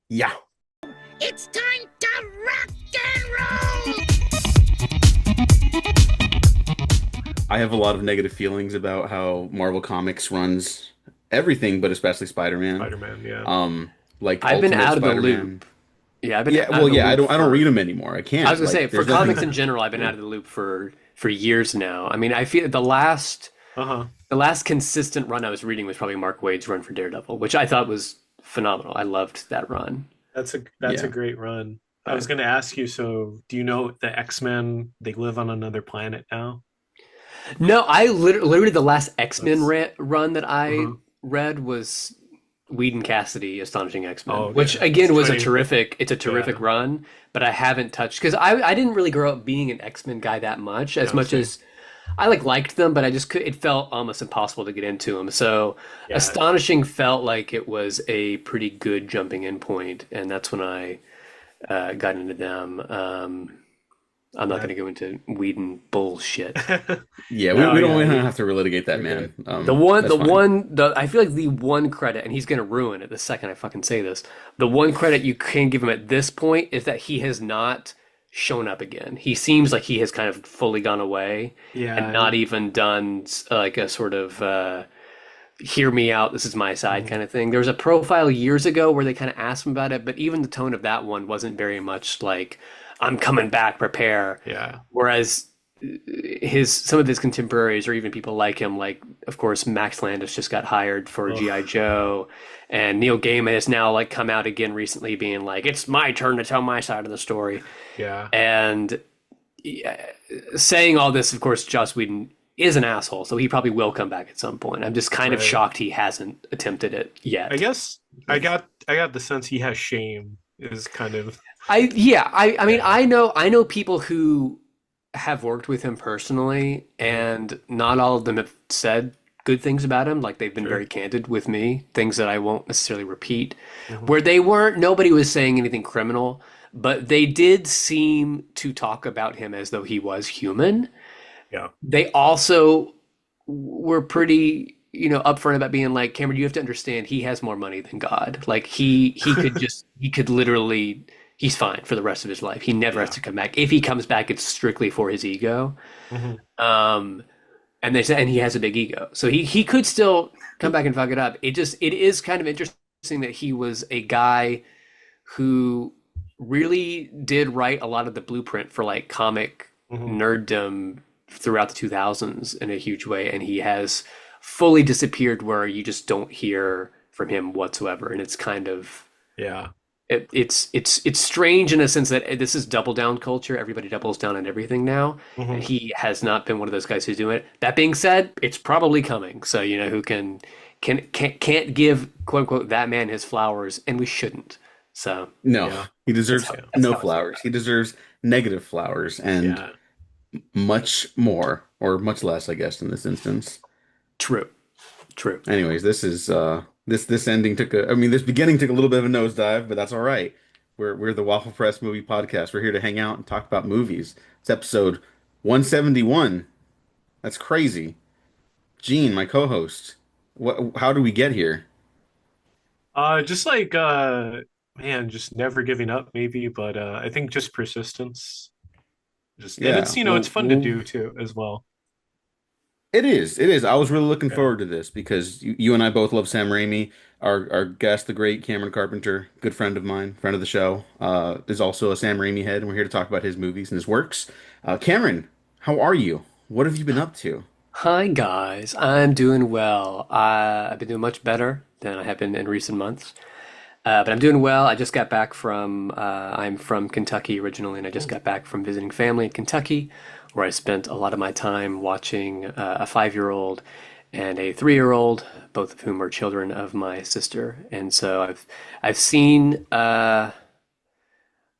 Yeah. It's time to rock and roll! I have a lot of negative feelings about how Marvel Comics runs everything, but especially Spider-Man. Spider-Man, yeah. Like I've been Ultimate out of the Spider-Man. loop. Yeah, I've been Yeah, out of well, the yeah, loop I don't for. read them anymore. I I was can't. gonna say Like, for there's comics in nothing. general, I've been Yeah. out of the loop for years now. I mean, I feel Uh-huh. the last consistent run I was reading was probably Mark Waid's run for Daredevil, which I thought was phenomenal. I loved that run. That's a Yeah. great run. I But was going to ask you, so do you know the X-Men, they live on another planet now? no, I literally the last X-Men That's run that I uh-huh. read was Whedon Cassidy Astonishing Oh, X-Men, which okay. again was a 20, terrific it's a terrific yeah. run, but I haven't touched because I didn't really grow up being an X-Men guy that No, much same. as I liked them, but I just could it felt almost impossible to get into them. So Yeah. Astonishing felt like it was a pretty good jumping in point, and that's when I got into them. I'm not going That to go into Whedon bullshit. Yeah, we, No, we don't yeah, we don't have to relitigate that, you're good. man. That's fine. I feel like the one credit, and he's gonna ruin it the second I fucking say this. The one credit you can give him at this point is that he has not shown up again. He seems like he has kind of fully gone away and Yeah. not even done like a sort of hear me out, this is my side Mhm. kind of thing. There was a profile years ago where they kind of asked him about it, but even the tone of that one wasn't very much like, I'm coming back, prepare. Yeah. Whereas his some of his contemporaries or even people like him, like of course Max Landis just got hired for Ugh. G.I. Joe, and Neil Gaiman has now like come out again recently being like, it's my turn to tell my side of the story. Yeah. And yeah, saying all this, of course, Joss Whedon is an asshole, so he probably will come back at some point. I'm just kind of Right. shocked he hasn't attempted it I yet. guess I got the sense he has shame is kind of I mean yeah. I know people who have worked with him personally, Mhm. and not all of them have said good things about him. Like they've been Sure. very candid with me, things that I won't necessarily repeat. Mhm. Where they weren't, nobody was saying anything criminal, but they did seem to talk about him as though he was human. Yeah. They also were pretty, upfront about being like, Cameron, you have to understand he has more money than God. Like he could literally he's fine for the rest of his life. He never has Yeah. to come back. If he comes back, it's strictly for his ego. Mhm. Um, and they said, and he has a big ego, so he could still come back and fuck it up. It is kind of interesting that he was a guy who really did write a lot of the blueprint for like comic Mhm. nerddom throughout the 2000s in a huge way, and he has fully disappeared where you just don't hear from him whatsoever, and it's kind of Yeah. it's strange in a sense that this is double down culture. Everybody doubles down on everything now, and Mhm. he has not been one of those guys who's doing it. That being said, it's probably coming. So who can't give quote unquote that man his flowers, and we shouldn't. So No, Yeah. he that's deserves how that's no how I feel flowers. about He deserves negative flowers and Yeah. much more, or much less, I guess, in this instance. it. True, true. Anyways, this is this ending took a I mean this beginning took a little bit of a nosedive, but that's all right. We're the Waffle Press Movie Podcast. We're here to hang out and talk about movies. It's episode 171. That's crazy. Gene, my co-host. What how do we get here? Just like man, just never giving up maybe, but I think just persistence. Just and Yeah, it's it's well, fun to do too as well. it is. It is. I was really looking Yeah. forward to this because you and I both love Sam Raimi. Our guest, the great Cameron Carpenter, good friend of mine, friend of the show, is also a Sam Raimi head, and we're here to talk about his movies and his works. Cameron, how are you? What have you been up to? Hi guys, I'm doing well. I've been doing much better than I have been in recent months. But I'm doing well. I just got back from, I'm from Kentucky originally, and I just got back from visiting family in Kentucky, where I spent a lot of my time watching a 5-year-old and a 3-year-old, both of whom are children of my sister. And so I've seen a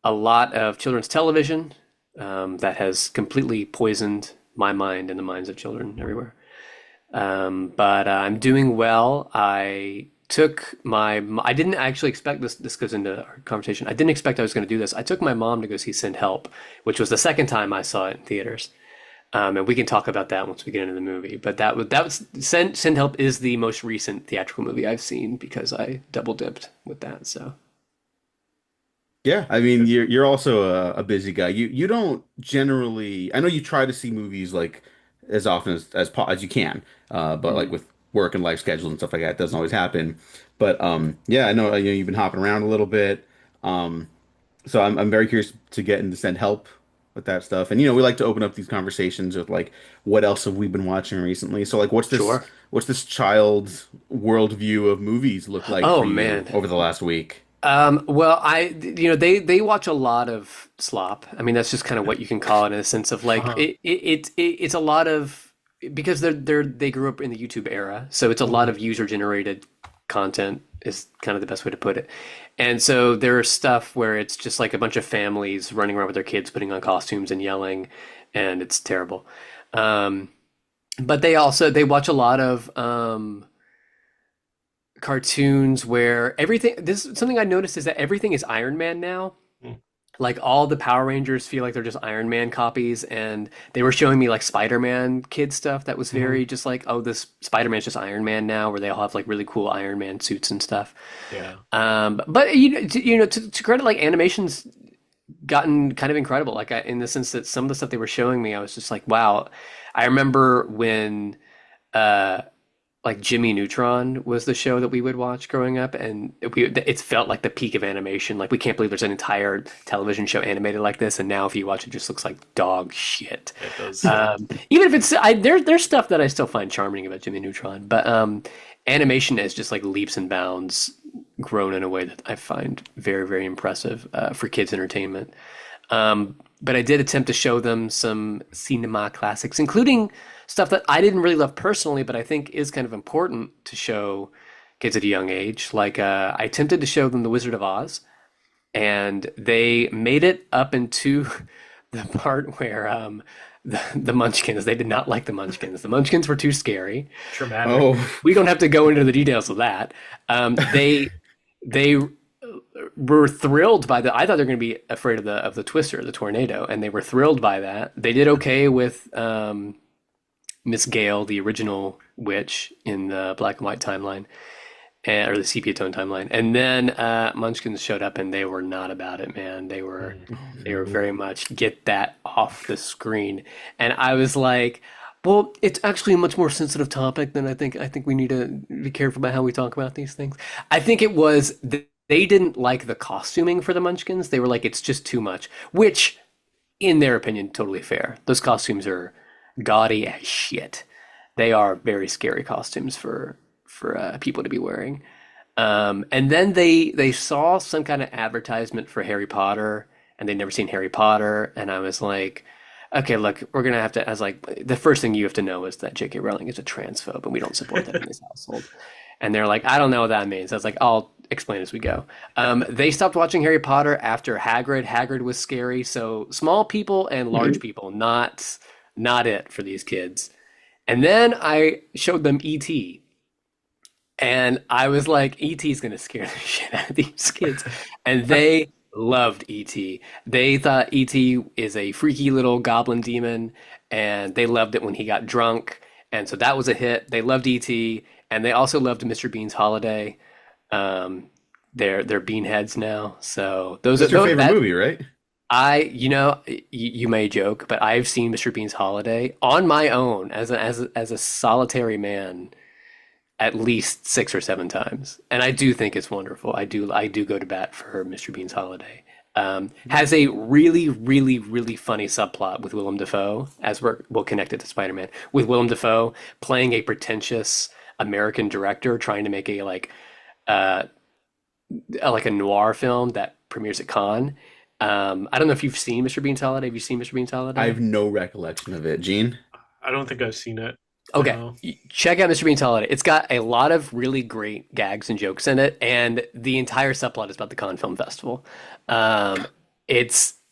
lot of children's television that has completely poisoned my mind and the minds of children everywhere. But I'm doing well. I didn't actually expect this. This goes into our conversation. I didn't expect I was going to do this. I took my mom to go see Send Help, which was the second time I saw it in theaters. And we can talk about that once we get into the movie. But that was Send Help is the most recent theatrical movie I've seen because I double dipped with that. So Yeah, I mean you're also a busy guy. You don't generally. I know you try to see movies like as often as you can, but like Mhm. with work and life schedules and stuff like that, it doesn't always happen. But yeah, I know you've been hopping around a little bit. Um, so I'm very curious to get and to send help with that stuff. And we like to open up these conversations with like what else have we been watching recently? So like Sure. what's this child's worldview of movies look like Oh for you man. over the last week? Well, they watch a lot of slop. I mean, that's just kind of what you can call it in a sense of like Uh-huh. it's a lot of because they grew up in the YouTube era, so it's a lot Mhm. of user generated content is kind of the best way to put it. And so there's stuff where it's just like a bunch of families running around with their kids, putting on costumes and yelling, and it's terrible. Um, but they watch a lot of cartoons where everything this something I noticed is that everything is Iron Man now. Mm. Like all the Power Rangers feel like they're just Iron Man copies, and they were showing me like Spider-Man kid stuff that was Mhm. very just like, oh, this Spider-Man's just Iron Man now, where they all have like really cool Iron Man suits and stuff. Yeah. But to credit, like animation's gotten kind of incredible. Like in the sense that some of the stuff they were showing me, I was just like, wow. I remember when uh like Jimmy Neutron was the show that we would watch growing up, and it felt like the peak of animation. Like we can't believe there's an entire television show animated like this, and now if you watch it, it just looks like dog shit. It does. Even if there's stuff that I still find charming about Jimmy Neutron, but animation is just like leaps and bounds grown in a way that I find very very impressive for kids entertainment. But I did attempt to show them some cinema classics, including stuff that I didn't really love personally, but I think is kind of important to show kids at a young age. Like I attempted to show them The Wizard of Oz, and they made it up into the part where the Munchkins. They did not like the Munchkins. The Munchkins were too scary. Traumatic. Oh, We don't have to go into the details of that. They were thrilled by the. I thought they were going to be afraid of the twister, the tornado, and they were thrilled by that. They did okay with Miss Gale, the original witch in the black and white timeline, or the sepia tone timeline. And then Munchkins showed up, and they were not about it, man. Mm. They were no. very much get that off the screen. And I was like, well, it's actually a much more sensitive topic than I think. I think we need to be careful about how we talk about these things. I think it was they didn't like the costuming for the Munchkins. They were like, it's just too much, which, in their opinion, totally fair. Those costumes are gaudy as shit. They are very scary costumes for people to be wearing. And then they saw some kind of advertisement for Harry Potter, and they'd never seen Harry Potter, and I was like, okay, look, we're gonna have to. I was like, the first thing you have to know is that J.K. Rowling is a transphobe, and we don't support that in this household. And they're like, I don't know what that means. I was like, I'll explain as we go. They stopped watching Harry Potter after Hagrid. Hagrid was scary, so small people and large people, not it for these kids. And then I showed them E.T. And I was like, E.T.'s gonna scare the shit out of these kids. And they loved E.T. They thought E.T. is a freaky little goblin demon, and they loved it when he got drunk. And so that was a hit. They loved E.T. and they also loved Mr. Bean's Holiday. Um, they're beanheads now. So those are That's your those, favorite that movie, right? you may joke, but I've seen Mr. Bean's Holiday on my own as a solitary man at least 6 or 7 times, and I do think it's wonderful. I do go to bat for Mr. Bean's Holiday. Has a really, really, really funny subplot with Willem Dafoe, as we'll connect it to Spider-Man, with Willem Dafoe playing a pretentious American director trying to make uh, like a noir film that premieres at Cannes. I don't know if you've seen Mr. Bean's Holiday. Have you seen Mr. Bean's I Holiday? have no recollection of it. Gene? I don't think I've seen it. Okay, No. check out Mr. Bean's Holiday. It's got a lot of really great gags and jokes in it, and the entire subplot is about the Cannes Film Festival. All right.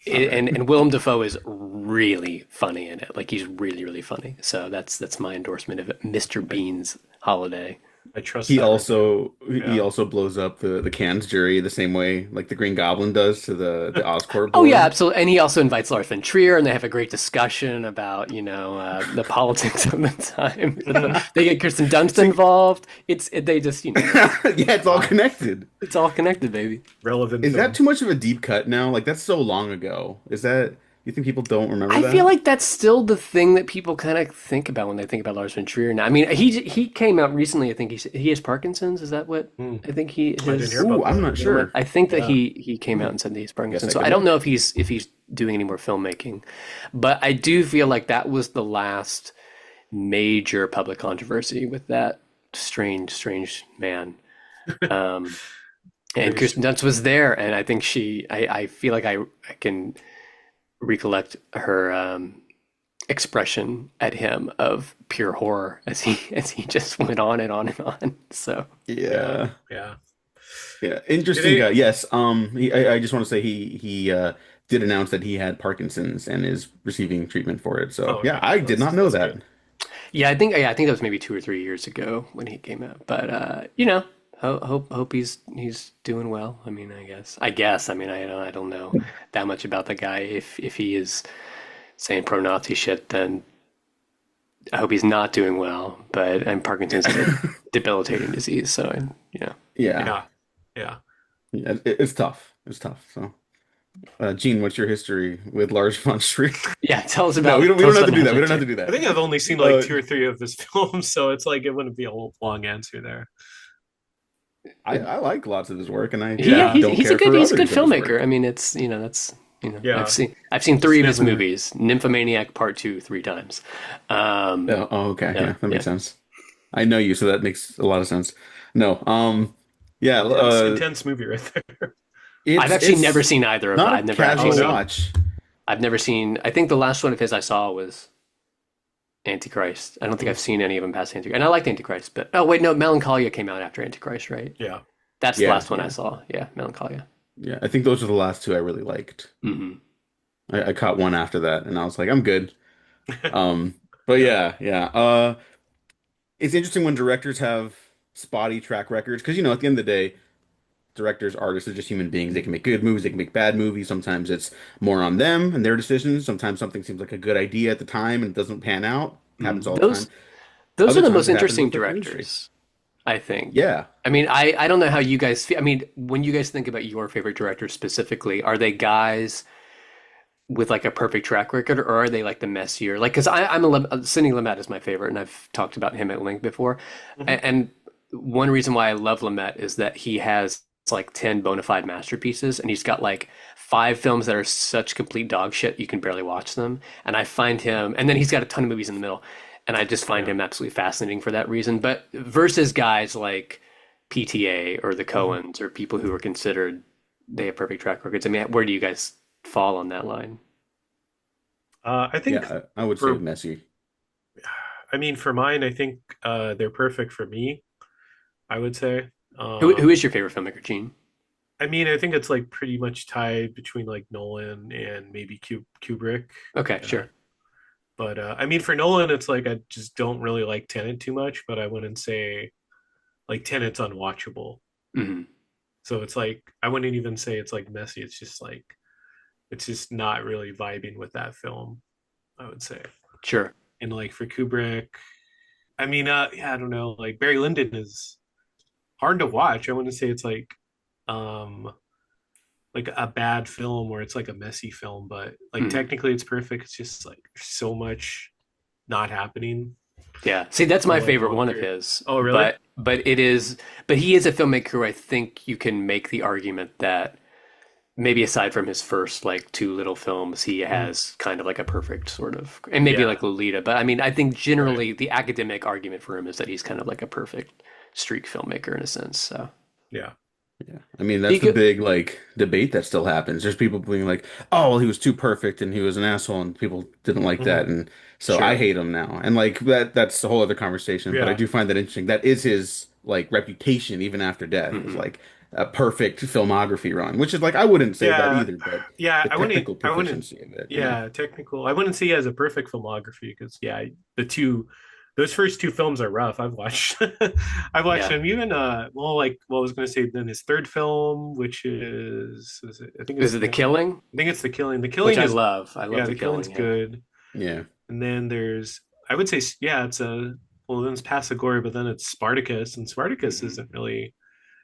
And Willem Dafoe is really funny in it. Like he's really really funny. So that's my endorsement of Mr. Bean's Holiday. I trust He that review. also he Yeah. also blows up the Cannes jury the same way like the Green Goblin does to the Oscorp Oh yeah, board. absolutely. And he also invites Lars von Trier, and they have a great discussion about the politics of the time. They get Kirsten Dunst See, involved. They just yeah, it's all Wow. connected. it's all connected, baby. Relevant Is that film. too much of a deep cut now? Like that's so long ago. Is that you think people don't remember I feel that? like that's still the thing that people kind of think about when they think about Lars von Trier now. I mean, he came out recently. I think he has Parkinson's. Is that what Hmm. I think he I didn't hear his Ooh, about I'm that. not ailment? sure. I think that Yeah. he came out Hmm. and said that he's Guess Parkinson's. I So could I don't look. know if he's doing any more filmmaking, but I do feel like that was the last major public controversy with that strange man. Um, and Very Kirsten strange. Dunst was there, and I think I feel like I can recollect her expression at him of pure horror as he just went on and on and on. So Yeah. Yeah. Yeah. Yeah. Did Interesting guy. it? Yes. I just want to say he did announce that he had Parkinson's and is receiving treatment for it. Oh, So yeah, okay. I did not know That's that. good. yeah, I think that was maybe 2 or 3 years ago when he came out. But hope he's doing well. I mean, I guess. I mean, I don't know that much about the guy. If he is saying pro-Nazi shit, then I hope he's not doing well. But and Parkinson's is a debilitating disease, so Yeah. Yeah. Yeah. Yeah. It's tough. It's tough. So, Gene, what's your history with Lars von Trier? yeah. No, we Tell don't us have about to do Lars that. We von don't have Trier. to do I that. think I've only seen like Uh, two or three of his films, so it's like it wouldn't be a long answer there. I like lots of his work, and I Yeah, Yeah. don't care for he's a good others of his filmmaker. work. I mean, that's Yeah. I've seen three Just of his never. movies, Nymphomaniac Part Two, three times. Oh, oh, okay. Yeah, Yeah, that yeah. makes sense. I know you, so that makes a lot of sense. No, yeah, Intense movie right there. I've actually never it's seen either of them. not a I've never actually Oh casual no. seen. watch. I've never seen. I think the last one of his I saw was Antichrist. I don't think I've seen any of them past Antichrist, and I liked Antichrist. But oh wait, no, Melancholia came out after Antichrist, right? Yeah. That's the Yeah, last one I yeah, saw. Yeah, Melancholia. yeah. I think those are the last two I really liked. Hmm. I caught one after that, and I was like, I'm good. Um, but Yeah. yeah, yeah. It's interesting when directors have spotty track records because at the end of the day, directors, artists are just human beings. They can make good movies, they can make bad movies. Sometimes it's more on them and their decisions. Sometimes something seems like a good idea at the time and it doesn't pan out. It happens all the time. Those are Other the times most it happens interesting with like the industry. directors, I think. Yeah. I mean, I don't know how you guys feel. I mean, when you guys think about your favorite directors specifically, are they guys with like a perfect track record, or are they like the messier? Like, because Sidney Lumet is my favorite, and I've talked about him at length before. Mhm. And one reason why I love Lumet is that he has like 10 bona fide masterpieces, and he's got like five films that are such complete dog shit you can barely watch them. And I find him, and then he's got a ton of movies in the middle, and I just find Yeah. him absolutely fascinating for that reason. But versus guys like PTA or the Mhm. Coens or people who are considered they have perfect track records. I mean, where do you guys fall on that line? I think Yeah, I would say for messy. I mean for mine, I think they're perfect for me, I would say. Who is Um your favorite filmmaker, Gene? I mean, I think it's like pretty much tied between like Nolan and maybe Kubrick. Okay, Uh, sure. but I mean, for Nolan, it's like I just don't really like Tenet too much, but I wouldn't say like Tenet's unwatchable. Hmm. So it's like I wouldn't even say it's like messy. It's just like it's just not really vibing with that film, I would say. Sure. And like for Kubrick, I mean, yeah, I don't know. Like Barry Lyndon is hard to watch. I wouldn't say it's um like a bad film or it's like a messy film, but like Hmm. technically it's perfect. It's just like so much not happening Yeah. See, that's for my like favorite long one of period. his, Oh, really? but he is a filmmaker who I think you can make the argument that maybe aside from his first like two little films, he Mhm. has kind of like a perfect sort of, and maybe Yeah, like Lolita, but I mean, I think right. generally the academic argument for him is that he's kind of like a perfect streak filmmaker in a sense. So Yeah. Yeah. I mean, he that's the could, big like debate that still happens. There's people being like, "Oh, well, he was too perfect and he was an asshole," and people didn't like Mhm. that, and so I sure. hate him now. And like that's a whole other conversation, but I Yeah. do find that interesting. That is his like reputation even after death is Hmm. like a perfect filmography run, which is like I wouldn't say that Yeah. either, but Yeah. the technical proficiency of it, Yeah, technical. I wouldn't see it as a perfect filmography because, yeah, the two those first two films are rough. I've watched I've watched Yeah. them. Even well, like what I was going to say, then his third film, which is it, I think Is it's it The Killing? I think it's The Killing. The Which Killing is I love yeah, The The Killing's Killing. Yeah. good. Yeah. And then there's I would say yeah, it's a well then it's Passagory, but then it's Spartacus, and Spartacus Hmm. isn't really.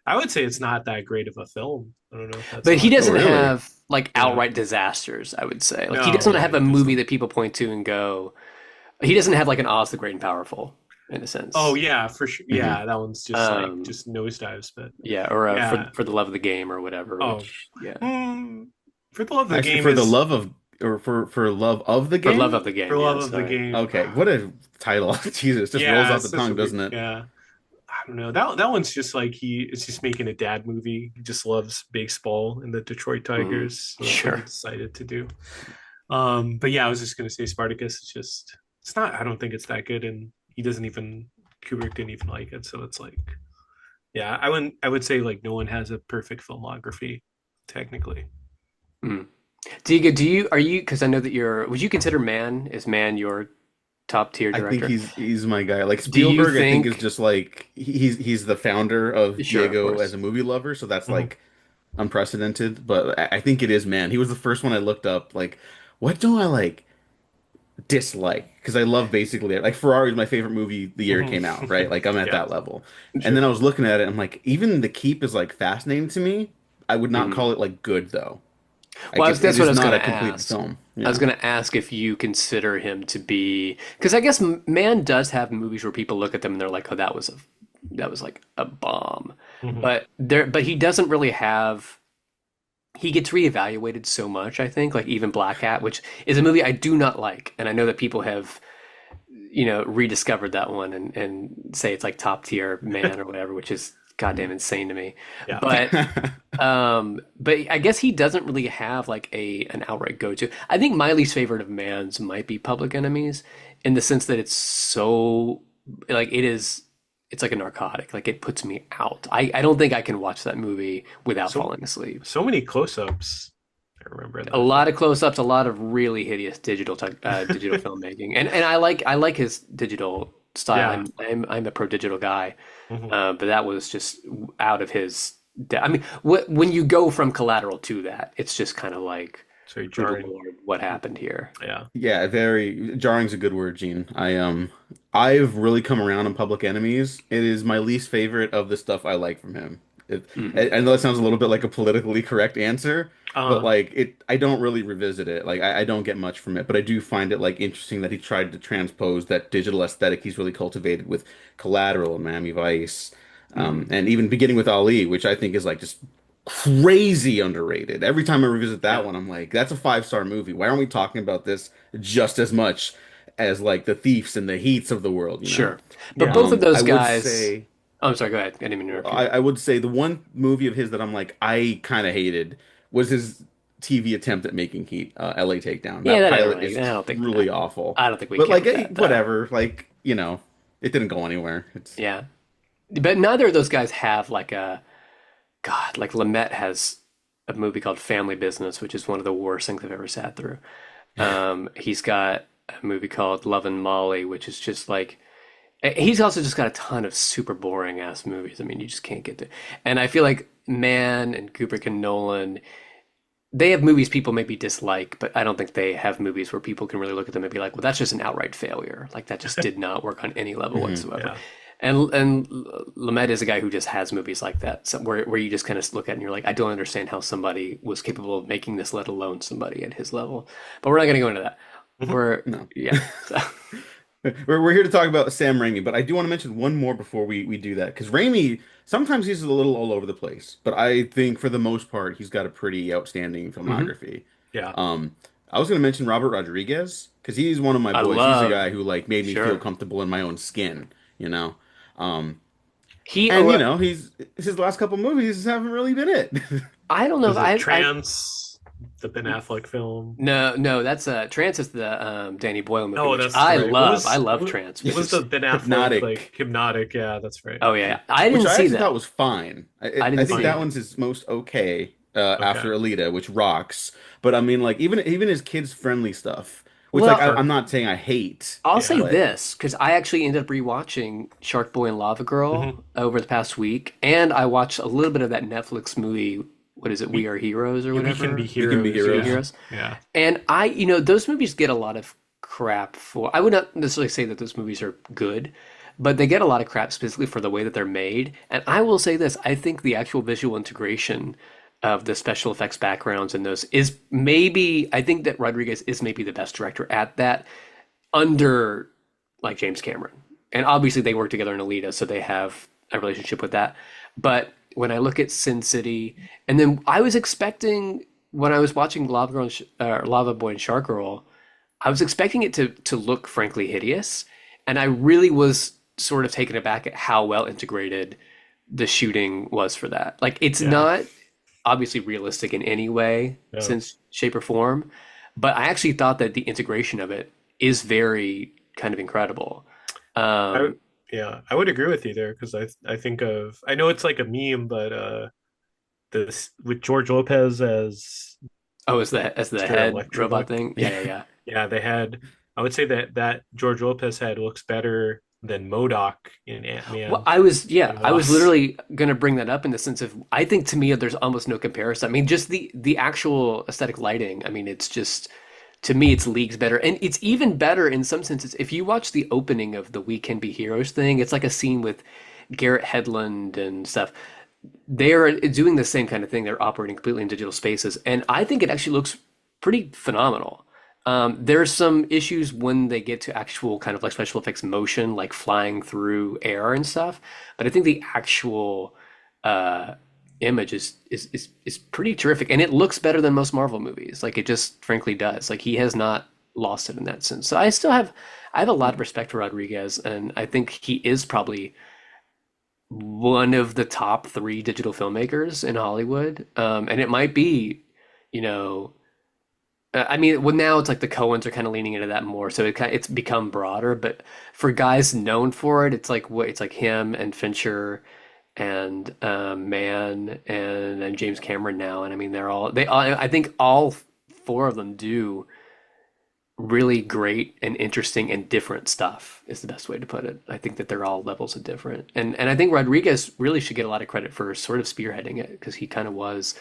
I would say it's not that great of a film. I don't know if that's But he hot Oh, doesn't take. really? have like Yeah. outright disasters, I would say. Like he No, doesn't yeah, have a he movie doesn't. that people point to and go, he doesn't have like an Oz the Great and Powerful in a Oh sense. yeah, for sure. Hmm. Yeah, that one's just like Um, just nosedives, but yeah, or yeah. for the love of the game or whatever, Oh, which yeah, for the love of the Actually, game for the is love of, or for love of the for love game? of the for game. love Yeah, of the sorry. game. Okay, what a title. Jesus, just rolls Yeah, off the it's such a tongue, weird. doesn't it? Yeah, I don't know. That one's just like he is just making a dad movie. He just loves baseball and the Detroit Mhm. Tigers, so that's what he Sure. decided to do. But yeah, I was just gonna say Spartacus. It's not. I don't think it's that good, and he doesn't even Kubrick didn't even like it. So it's like, yeah, I would say like no one has a perfect filmography, technically. Mm. Diego, do you are you because I know that you're would you consider Man your top tier I think director? he's my guy. Like Do you Spielberg, I think is think just like he's the founder of sure, of Diego as course. a movie lover, so that's Mhm. like unprecedented. But I think it is man. He was the first one I looked up. Like, what do I like dislike? Because I love basically like Ferrari is my favorite movie the year it Mhm. came out, right? Like I'm at Yeah, that level. And sure. then I was looking at it, I'm like, even The Keep is like fascinating to me. I would not Mhm. call it like good though. Like Well, it that's what I is was not going a to complete ask. film. I was Yeah. going to ask if you consider him to be, because I guess Man does have movies where people look at them and they're like, "Oh, that was like a bomb," Mhm. but he doesn't really have. He gets reevaluated so much, I think. Like even Black Hat, which is a movie I do not like, and I know that people have rediscovered that one and say it's like top tier Man or whatever, which is goddamn insane to me. Yeah. But I guess he doesn't really have like a an outright go-to. I think my least favorite of Man's might be Public Enemies in the sense that it's so like it's like a narcotic. Like it puts me out. I don't think I can watch that movie without So falling asleep. so many close-ups. I remember in A that lot film. of close-ups, a lot of really hideous digital filmmaking, and I like his digital style. Yeah. I'm a pro digital guy, Mhm. but that was just out of his. I mean, when you go from Collateral to that, it's just kind of like, It's very good jarring. Lord, what happened here? Yeah. Yeah, very jarring's a good word, Gene. I've really come around on Public Enemies. It is my least favorite of the stuff I like from him. I Hmm. know it sounds a little bit like a politically correct answer, but Uh, like I don't really revisit it. Like I don't get much from it, but I do find it like interesting that he tried to transpose that digital aesthetic he's really cultivated with Collateral and Miami Vice, Hmm. and even beginning with Ali, which I think is like just crazy underrated. Every time I revisit that Yeah, one, I'm like, that's a 5-star movie. Why aren't we talking about this just as much as like the Thieves and the Heats of the world, you know? sure. But both of I those would guys. say Oh, I'm sorry. Go ahead. I didn't mean to interrupt you. I would say the one movie of his that I'm like I kind of hated was his TV attempt at making Heat, LA Takedown. Yeah, That that didn't pilot really. is I don't think. truly awful. I don't think we But like count that. whatever, like, it didn't go anywhere. It's Yeah, but neither of those guys have like a God. Like Lumet has a movie called Family Business, which is one of the worst things I've ever sat through. He's got a movie called Love and Molly, which is just like he's also just got a ton of super boring ass movies. I mean, you just can't get there. And I feel like Mann and Kubrick and Nolan, they have movies people maybe dislike, but I don't think they have movies where people can really look at them and be like, well, that's just an outright failure. Like that just did not work on any level Mhm. whatsoever. yeah. And Lumet is a guy who just has movies like that, so where you just kind of look at it and you're like, I don't understand how somebody was capable of making this, let alone somebody at his level. But we're not going to go into that. Mhm. We're No. yeah. So, We're here to talk about Sam Raimi, but I do want to mention one more before we do that because Raimi sometimes he's a little all over the place, but I think for the most part he's got a pretty outstanding mhm. filmography. Yeah. Um, I was going to mention Robert Rodriguez because he's one of my I boys. He's a love guy who like made me feel sure. comfortable in my own skin, you know. Um, He and or he's his last couple movies haven't really been it. I don't know. Was it I Trance, the Ben Affleck film? no, that's Trance is the Danny Boyle movie, Oh, which that's right. I love Trance, What which was is the Ben Affleck like Hypnotic, Hypnotic? Yeah, that's right. oh yeah, I which didn't I see actually that. thought was fine. I I didn't think see that Fine. that. one's his most okay Okay. after Alita, which rocks. But I mean, like even his kids friendly stuff, which like Well, Shark. I'm not saying I hate, I'll say Yeah. but this because I actually ended up rewatching Shark Boy and Lava Hmm. Girl over the past week, and I watched a little bit of that Netflix movie. What is it? We We Are Heroes or we can be whatever. we can be heroes. We Can Be heroes. Yeah. Heroes. Yeah. And those movies get a lot of crap for. I would not necessarily say that those movies are good, but they get a lot of crap specifically for the way that they're made. And I will say this: I think the actual visual integration of the special effects backgrounds in those is maybe. I think that Rodriguez is maybe the best director at that under like James Cameron. And obviously they work together in Alita, so they have a relationship with that. But when I look at Sin City, and then I was expecting when I was watching Lava Boy and Shark Girl, I was expecting it to look frankly hideous, and I really was sort of taken aback at how well integrated the shooting was for that. Like it's Yeah. not obviously realistic in any way, No. since shape or form, but I actually thought that the integration of it is very kind of incredible. I Um, yeah, I would agree with you there because I think of I know it's like a meme, but this with George Lopez as oh, as the Mr. head robot Electrobook. thing, yeah, Yeah. yeah, yeah. Yeah, they had I would say that George Lopez head looks better than MODOK in Well, Ant-Man yeah, and I was Wasp. literally gonna bring that up in the sense of I think to me there's almost no comparison. I mean, just the actual aesthetic lighting. I mean, it's just to me it's leagues better, and it's even better in some senses. If you watch the opening of the We Can Be Heroes thing, it's like a scene with Garrett Hedlund and stuff. They're doing the same kind of thing. They're operating completely in digital spaces, and I think it actually looks pretty phenomenal. There's some issues when they get to actual kind of like special effects motion, like flying through air and stuff. But I think the actual uh, image is pretty terrific, and it looks better than most Marvel movies. Like it just frankly does. Like he has not lost it in that sense. So I have a lot of respect for Rodriguez, and I think he is probably one of the top three digital filmmakers in Hollywood. And it might be, you know, I mean, well, now it's like the Coens are kind of leaning into that more, so it's become broader. But for guys known for it, it's like him and Fincher and Mann and James Cameron now, and I mean I think all four of them do really great and interesting and different stuff is the best way to put it. I think that they're all levels of different. And I think Rodriguez really should get a lot of credit for sort of spearheading it because he kind of was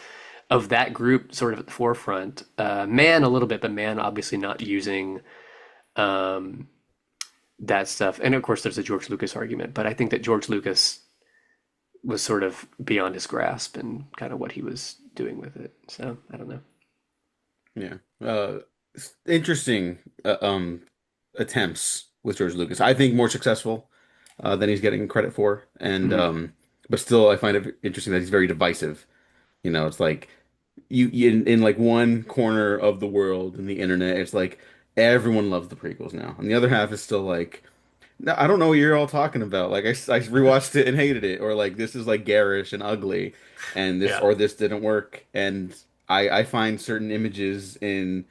of that group sort of at the forefront. Man a little bit, but Man obviously not using um, that stuff. And of course there's a George Lucas argument, but I think that George Lucas was sort of beyond his grasp and kind of what he was doing with it. So I don't know. Yeah. Interesting attempts with George Lucas. I think more successful than he's getting credit for, and Mhm. but still, I find it interesting that he's very divisive. You know, it's like you in like one corner of the world in the internet, it's like everyone loves the prequels now, and the other half is still like, no, I don't know what you're all talking about. Like I rewatched it and hated it, or like this is like garish and ugly, and Yeah. this didn't work. And I find certain images in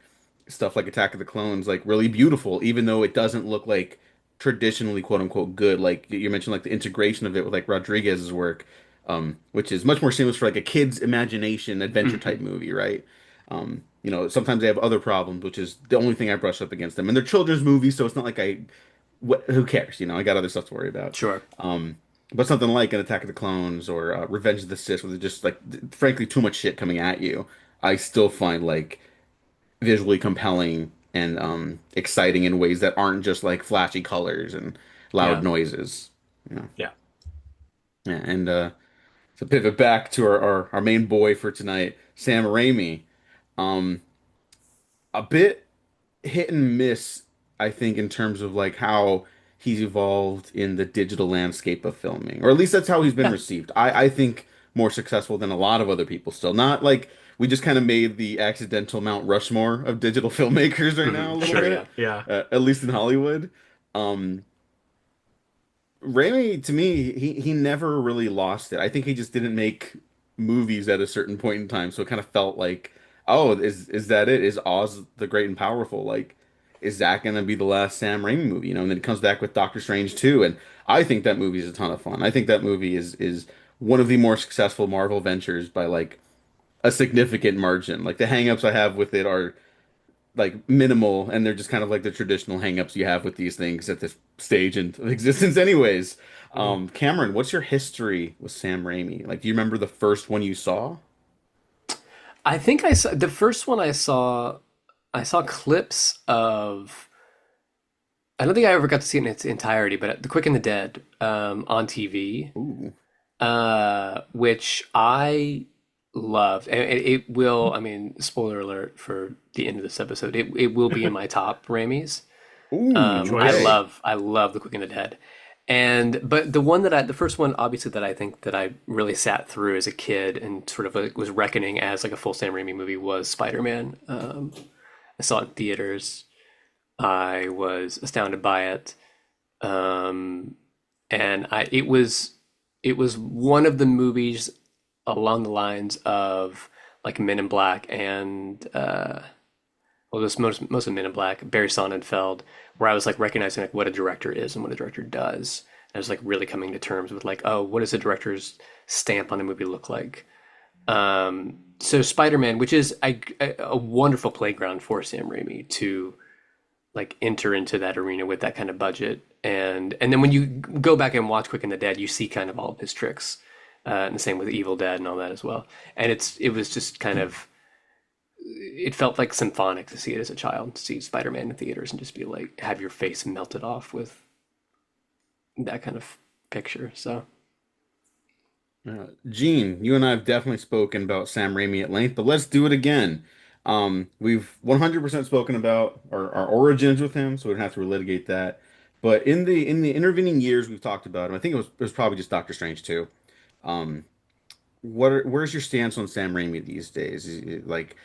stuff like Attack of the Clones like really beautiful, even though it doesn't look like traditionally quote unquote good. Like you mentioned, like the integration of it with like Rodriguez's work, which is much more seamless for like a kid's imagination adventure type Mhm. movie, right? You know, sometimes they have other problems, which is the only thing I brush up against them. And they're children's movies, so it's not like who cares? You know, I got other stuff to worry about. Sure. Um, but something like an Attack of the Clones or Revenge of the Sith, where there's just like, frankly, too much shit coming at you, I still find like visually compelling and exciting in ways that aren't just like flashy colors and loud Yeah. noises. You know? Yeah. Yeah, and to pivot back to our main boy for tonight, Sam Raimi. Um, a bit hit and miss, I think, in terms of like how he's evolved in the digital landscape of filming, or at least that's how he's been Yeah. received. I think more successful than a lot of other people still. Not like we just kind of made the accidental Mount Rushmore of digital filmmakers right now a little Sure. Yeah. bit, Yeah. at least in Hollywood. Um, Raimi, to me, he never really lost it. I think he just didn't make movies at a certain point in time, so it kind of felt like, oh, is that it? Is Oz the Great and Powerful? Like, is that gonna be the last Sam Raimi movie? You know, and then he comes back with Doctor Strange 2, and I think that movie is a ton of fun. I think that movie is one of the more successful Marvel ventures by like a significant margin. Like the hangups I have with it are like minimal, and they're just kind of like the traditional hangups you have with these things at this stage in of existence, anyways. Mhm. Cameron, what's your history with Sam Raimi? Like, do you remember the first one you saw? I think I saw the first one I saw. I saw clips of. I don't think I ever got to see it in its entirety, but The Quick and the Dead on TV, Ooh. which I loved. And it will. I mean, spoiler alert for the end of this episode. It will be in my top Raimis. Good Ooh, choice. okay. I love The Quick and the Dead. And but the one that the first one obviously that I think that I really sat through as a kid and sort of like was reckoning as like a full Sam Raimi movie was Spider-Man. I saw it in theaters. I was astounded by it. Um, and it was one of the movies along the lines of like Men in Black and well, this most of Men in Black, Barry Sonnenfeld, where I was like recognizing like what a director is and what a director does. And I was like really coming to terms with like, oh, what does a director's stamp on a movie look like? So Spider-Man, which is a wonderful playground for Sam Raimi to like enter into that arena with that kind of budget. And then when you go back and watch Quick and the Dead, you see kind of all of his tricks. And the same with Evil Dead and all that as well. And it was just kind of it felt like symphonic to see it as a child, to see Spider-Man in theaters and just be like have your face melted off with that kind of picture. So Gene, you and I have definitely spoken about Sam Raimi at length, but let's do it again. We've 100% spoken about our origins with him, so we don't have to relitigate that. But in the intervening years, we've talked about him. I think it was probably just Doctor Strange too. Um, where's your stance on Sam Raimi these days? Like,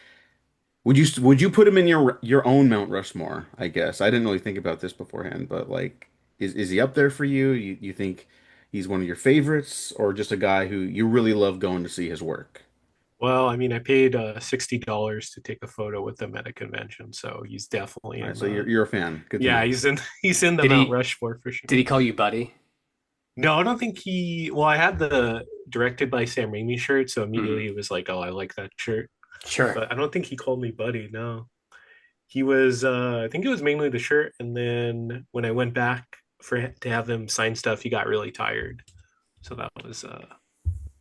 would you put him in your own Mount Rushmore? I guess I didn't really think about this beforehand, but like, is he up there for you? You think he's one of your favorites, or just a guy who you really love going to see his work? Well, I mean, I paid $60 to take a photo with him at a convention, so he's definitely All right, in so the you're a fan. Good to yeah, know. he's in the did Mount he Rushmore for did sure. he call you buddy? No, I don't think he. Well, I had the directed by Sam Raimi shirt, so Hmm. immediately it was like, oh, I like that shirt. Sure. But I don't think he called me buddy. No, he was. I think it was mainly the shirt, and then when I went back to have him sign stuff, he got really tired. So that was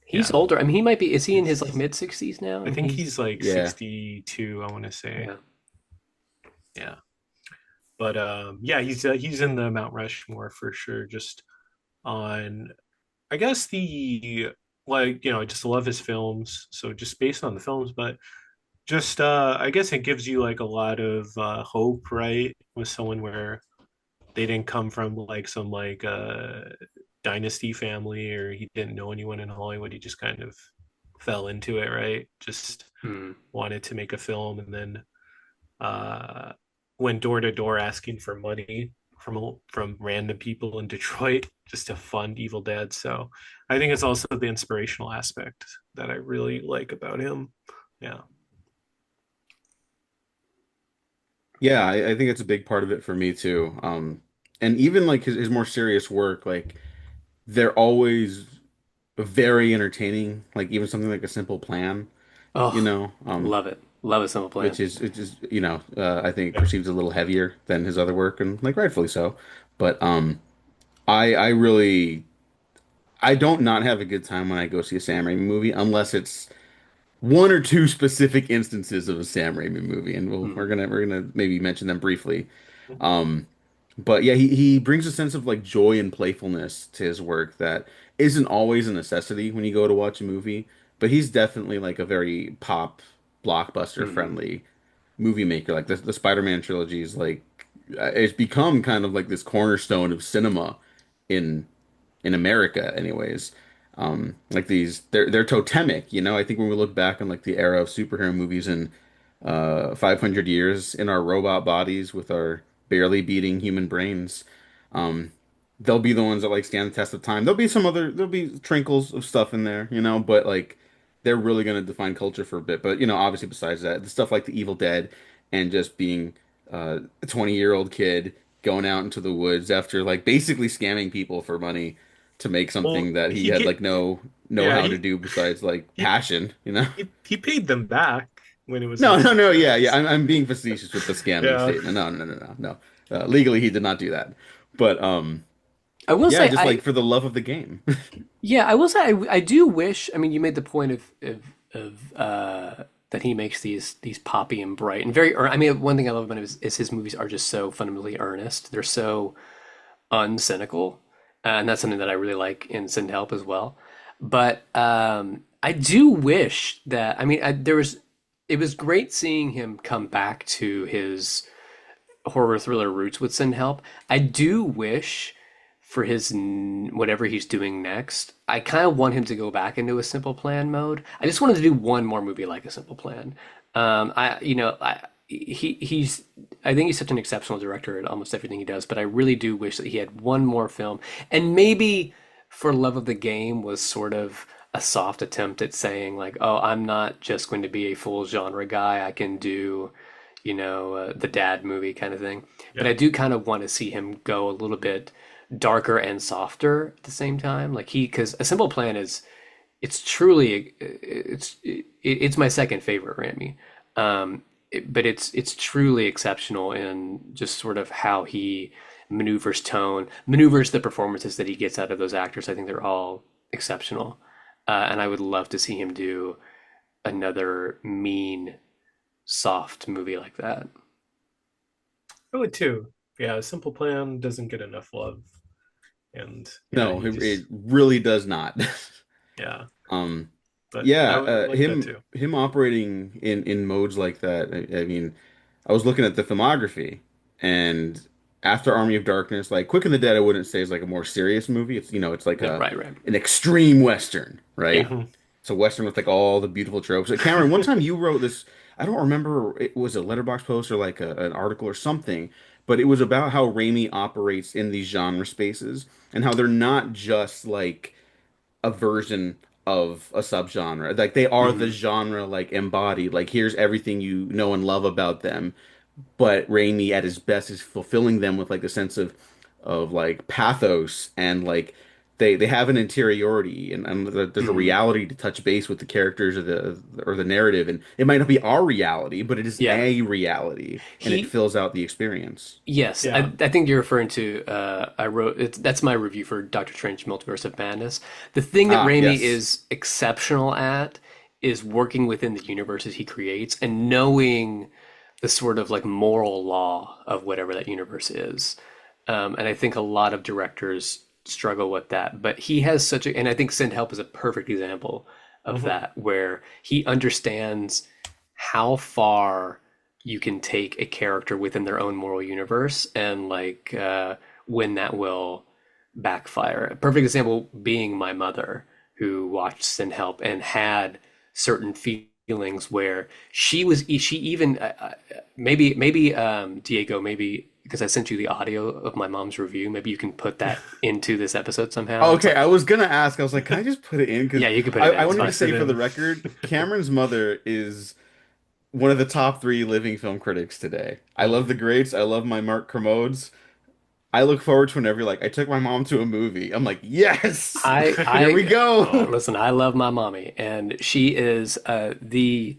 He's yeah. older. I mean, he might be. Is he in his like He's. mid 60s now? I I mean, think he's like Yeah. 62. I want to say yeah. yeah. But yeah, he's in the Mount Rushmore for sure. Just on, I guess the like I just love his films. So just based on the films, but just I guess it gives you like a lot of hope, right? With someone where they didn't come from like some like dynasty family or he didn't know anyone in Hollywood. He just kind of fell into it, right? Just Hmm. wanted to make a film and then uh, went door to door asking for money from random people in Detroit just to fund Evil Dead. So I think it's also the inspirational aspect that I really like about him. Yeah. Yeah, I think it's a big part of it for me too. And even like his more serious work, like they're always very entertaining. Like even something like A Simple Plan, you Oh, know, love it. Love a simple plan. which is I think Yeah. perceived a little heavier than his other work, and like rightfully so. But I really I don't not have a good time when I go see a Sam Raimi movie unless it's one or two specific instances of a Sam Raimi movie, and Hmm. we're gonna maybe mention them briefly. Um, but yeah, he brings a sense of like joy and playfulness to his work that isn't always a necessity when you go to watch a movie, but he's definitely like a very pop blockbuster Hmm. friendly movie maker. Like the Spider-Man trilogy is like it's become kind of like this cornerstone of cinema in America anyways. Like they're totemic, you know. I think when we look back on like the era of superhero movies in 500 years in our robot bodies with our barely beating human brains, um, they'll be the ones that like stand the test of time. There'll be trinkles of stuff in there, you know, but like they're really gonna define culture for a bit. But you know, obviously besides that, the stuff like the Evil Dead and just being a 20-year-old kid going out into the woods after like basically scamming people for money to make Well, something that he had like no know yeah, how to do besides like he passion, you know? he paid them back. when it was No, his no, no. Yeah, yeah. franchise. I'm being facetious with the scamming Yeah. statement. No, no, no, no, no. Legally, he did not do that. But I will yeah, say just like I for the love of the game. yeah, I will say I do wish. I mean, you made the point of that he makes these poppy and bright and very. I mean, one thing I love about him is his movies are just so fundamentally earnest. They're so uncynical, and that's something that I really like in Send Help as well. But I do wish that. I mean, there was. It was great seeing him come back to his horror thriller roots with Send Help. I do wish for his whatever he's doing next, I kind of want him to go back into a Simple Plan mode. I just wanted to do one more movie like a Simple Plan. I you know he's I think he's such an exceptional director at almost everything he does, but I really do wish that he had one more film, and maybe For Love of the Game was sort of a soft attempt at saying like, oh, I'm not just going to be a full genre guy. I can do the dad movie kind of thing. But Yeah. I do kind of want to see him go a little bit darker and softer at the same time. Like because A Simple Plan it's truly it's my second favorite Raimi. But it's truly exceptional in just sort of how he maneuvers tone, maneuvers the performances that he gets out of those actors. I think they're all exceptional, and I would love to see him do another mean, soft movie like that. I would too. Yeah, Simple Plan doesn't get enough love. And yeah, No, he it just really does not. yeah. Um, But yeah, I would like that too. him operating in modes like that. I mean, I was looking at the filmography, and after Army of Darkness, like Quick and the Dead, I wouldn't say is like a more serious movie. It's it's like Yeah, right, right. an extreme Western, right? Yeah. Hmm. It's a Western with like all the beautiful tropes. Like, Cameron, one time you wrote this, I don't remember, it was a letterbox post or like an article or something, but it was about how Raimi operates in these genre spaces and how they're not just like a version of a subgenre. Like they are the Hmm. genre like embodied. Like here's everything you know and love about them, but Raimi at his best is fulfilling them with like a sense of like pathos and like they have an interiority and there's a Hmm. reality to touch base with the characters or the narrative, and it might not be our reality, but it is Yeah. a reality and it He fills out the experience. Yes, Yeah. I think you're referring to. I wrote that's my review for Doctor Strange: Multiverse of Madness. The thing that Ah, Raimi yes. is exceptional at is working within the universes he creates and knowing the sort of like moral law of whatever that universe is. And I think a lot of directors struggle with that. But he has such a, and I think Send Help is a perfect example of Hmm. that, where he understands how far you can take a character within their own moral universe and like when that will backfire. A perfect example being my mother, who watched Send Help and had certain feelings where she even maybe Diego, maybe because I sent you the audio of my mom's review, maybe you can put that into this episode somehow. It's Okay, like, I was gonna ask. I was like, can I just put it in? Because yeah, you can put it in. I It's wanted to fine. Paste it say for the in. record, Cameron's mother is one of the top three living film critics today. I love the Hmm. greats. I love my Mark Kermodes. I look forward to whenever like I took my mom to a movie. I'm like, yes, I here we I go. listen. I love my mommy, and she is the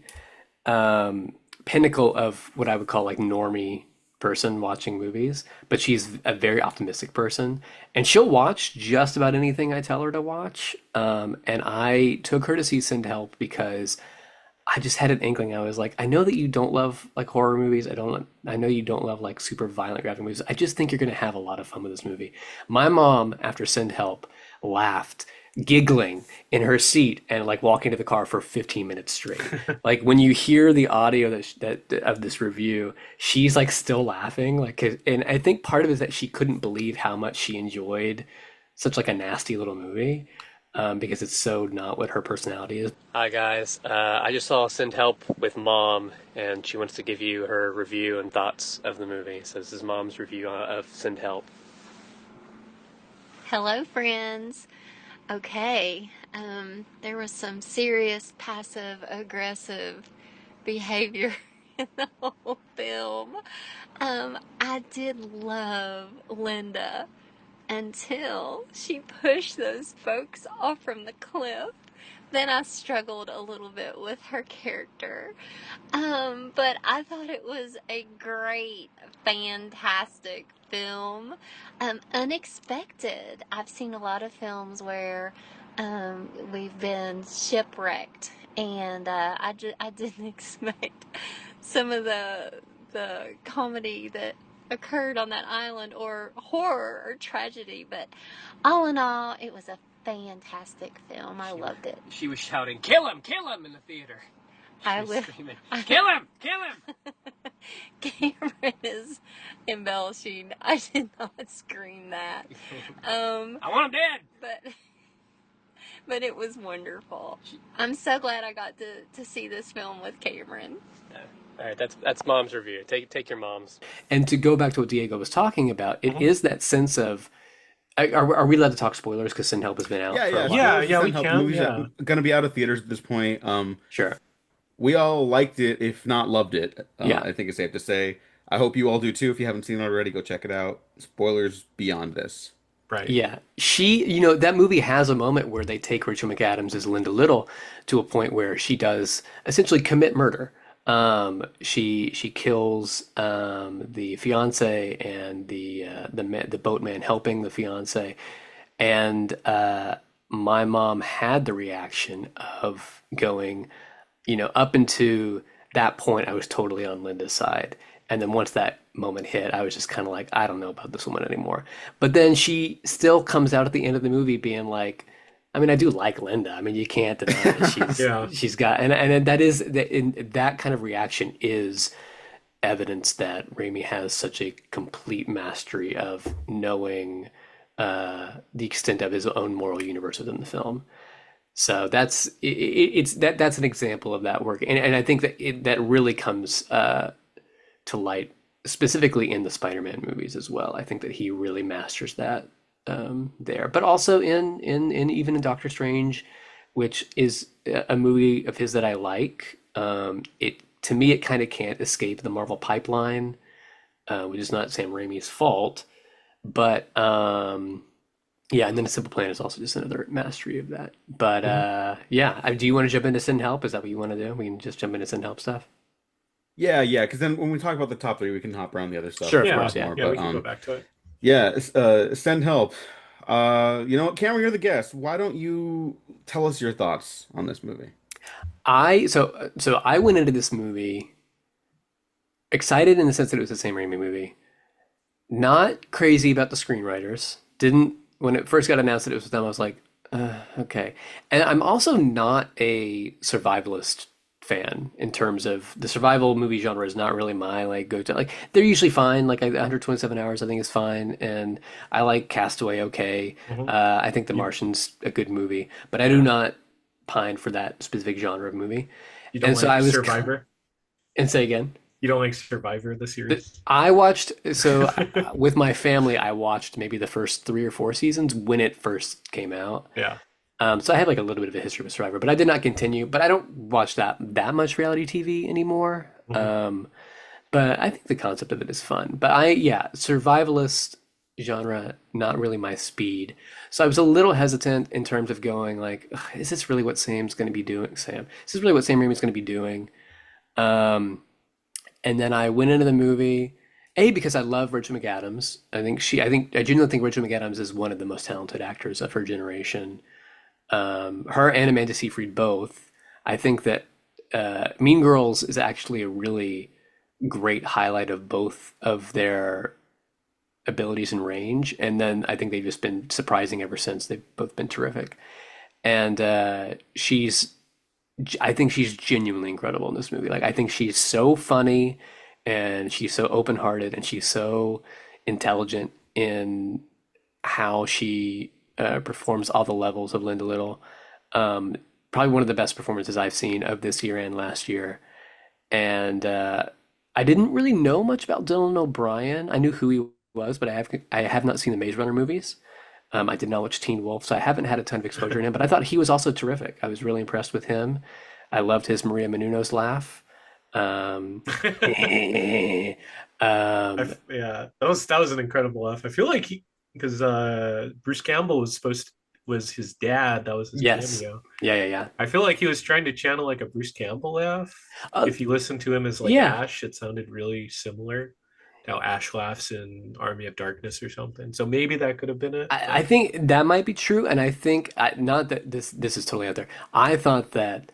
pinnacle of what I would call like normie person watching movies. But she's a very optimistic person, and she'll watch just about anything I tell her to watch. And I took her to see Send Help because I just had an inkling. I was like, I know that you don't love like horror movies. I know you don't love like super violent graphic movies. I just think you're gonna have a lot of fun with this movie. My mom, after Send Help, laughed, giggling in her seat and like walking to the car for 15 minutes straight. Like when you hear the audio that of this review, she's like still laughing. Like, and I think part of it is that she couldn't believe how much she enjoyed such like a nasty little movie, because it's so not what her personality is. Hi guys, I just saw Send Help with Mom, and she wants to give you her review and thoughts of the movie. So this is Mom's review of Send Help. Hello, friends. Okay, there was some serious passive aggressive behavior in the whole film. I did love Linda until she pushed those folks off from the cliff. then I struggled a little bit with her character. But I thought it was a great, fantastic film. Unexpected. I've seen a lot of films where we've been shipwrecked, and I didn't expect some of the comedy that occurred on that island, or horror or tragedy. But all in all, it was a fantastic film. I loved it. She was shouting, kill him in the theater. I She was live. screaming, kill him! Cameron is embellishing. I did not scream that. I want him dead! But it was wonderful. I'm so glad I got to see this film with Cameron. All right, that's mom's review. Take your mom's. And to go back to what Diego was talking about, it is that sense of. Are we allowed to talk spoilers? Because Sin Help has been out. Yeah, for a yeah, while. Yeah, we Help can. movies Yeah. going to be out of theaters at this point. Sure. We all liked it, if not loved it. Yeah. I think it's safe to say. I hope you all do too. If you haven't seen it already, go check it out. Spoilers beyond this. Right. Yeah, that movie has a moment where they take Rachel McAdams as Linda Little to a point where she does essentially commit murder. She kills the fiance and the boatman helping the fiance, and my mom had the reaction of going, up into that point, I was totally on Linda's side. And then once that moment hit, I was just kind of like, I don't know about this woman anymore. But then she still comes out at the end of the movie being like, I mean, I do like Linda. I mean, you can't deny that Yeah. she's got, and that is that kind of reaction is evidence that Raimi has such a complete mastery of knowing the extent of his own moral universe within the film. So that's an example of that work, and I think that that really comes to light specifically in the Spider-Man movies as well. I think that he really masters that there, but also in even in Doctor Strange, which is a movie of his that I like. It to me it kind of can't escape the Marvel pipeline, which is not Sam Raimi's fault, but yeah, and then A Simple Plan is also just another mastery of that. But yeah, do you want to jump into Sin Help? Is that what you want to do? We can just jump into Sin Help stuff. Yeah, because then when we talk about the top three, we can hop around the other stuff. Sure, of Yeah. course, yeah. more. Yeah, we But can go back to it. yeah, send help. You know what, Cameron, you're the guest. Why don't you tell us your thoughts on this movie? So I went into this movie excited in the sense that it was the same Raimi movie. Not crazy about the screenwriters. Didn't when it first got announced that it was with them, I was like, okay. And I'm also not a survivalist fan in terms of the survival movie genre is not really my like go-to. Like they're usually fine. Like 127 Hours I think is fine, and I like Castaway okay. I think The Martian's a good movie, but I do not pine for that specific genre of movie. You don't And so like I was Survivor? And say again. You don't like Survivor, the series? I watched with my family. I watched maybe the first 3 or 4 seasons when it first came out. Yeah. So I have like a little bit of a history with Survivor, but I did not continue. But I don't watch that much reality TV anymore. But I think the concept of it is fun. But survivalist genre, not really my speed. So I was a little hesitant in terms of going like, "Ugh, is this really what Sam's going to be doing? Sam, is this really what Sam Raimi's going to be doing? And then I went into the movie, because I love Rachel McAdams. I genuinely think Rachel McAdams is one of the most talented actors of her generation. Her and Amanda Seyfried both. I think that Mean Girls is actually a really great highlight of both of their abilities and range. And then I think they've just been surprising ever since. They've both been terrific. And I think she's genuinely incredible in this movie. Like I think she's so funny and she's so open-hearted and she's so intelligent in how she performs all the levels of Linda Little. Probably one of the best performances I've seen of this year and last year. And I didn't really know much about Dylan O'Brien. I knew who he was, but I have not seen the Maze Runner movies. I did not watch Teen Wolf, so I haven't had a ton of exposure to him, but I thought he was also terrific. I was really impressed with him. I loved his Maria Menounos laugh. Yeah, that was an incredible laugh. I feel like because Bruce Campbell was supposed was his dad. That was his Yes. cameo. Yeah, yeah, yeah. I feel like he was trying to channel like a Bruce Campbell laugh. Uh, If you listen to him as like yeah. Ash, it sounded really similar to how Ash laughs in Army of Darkness or something. So maybe that could have been it. I But think that might be true, and I think not that this is totally out there. I thought that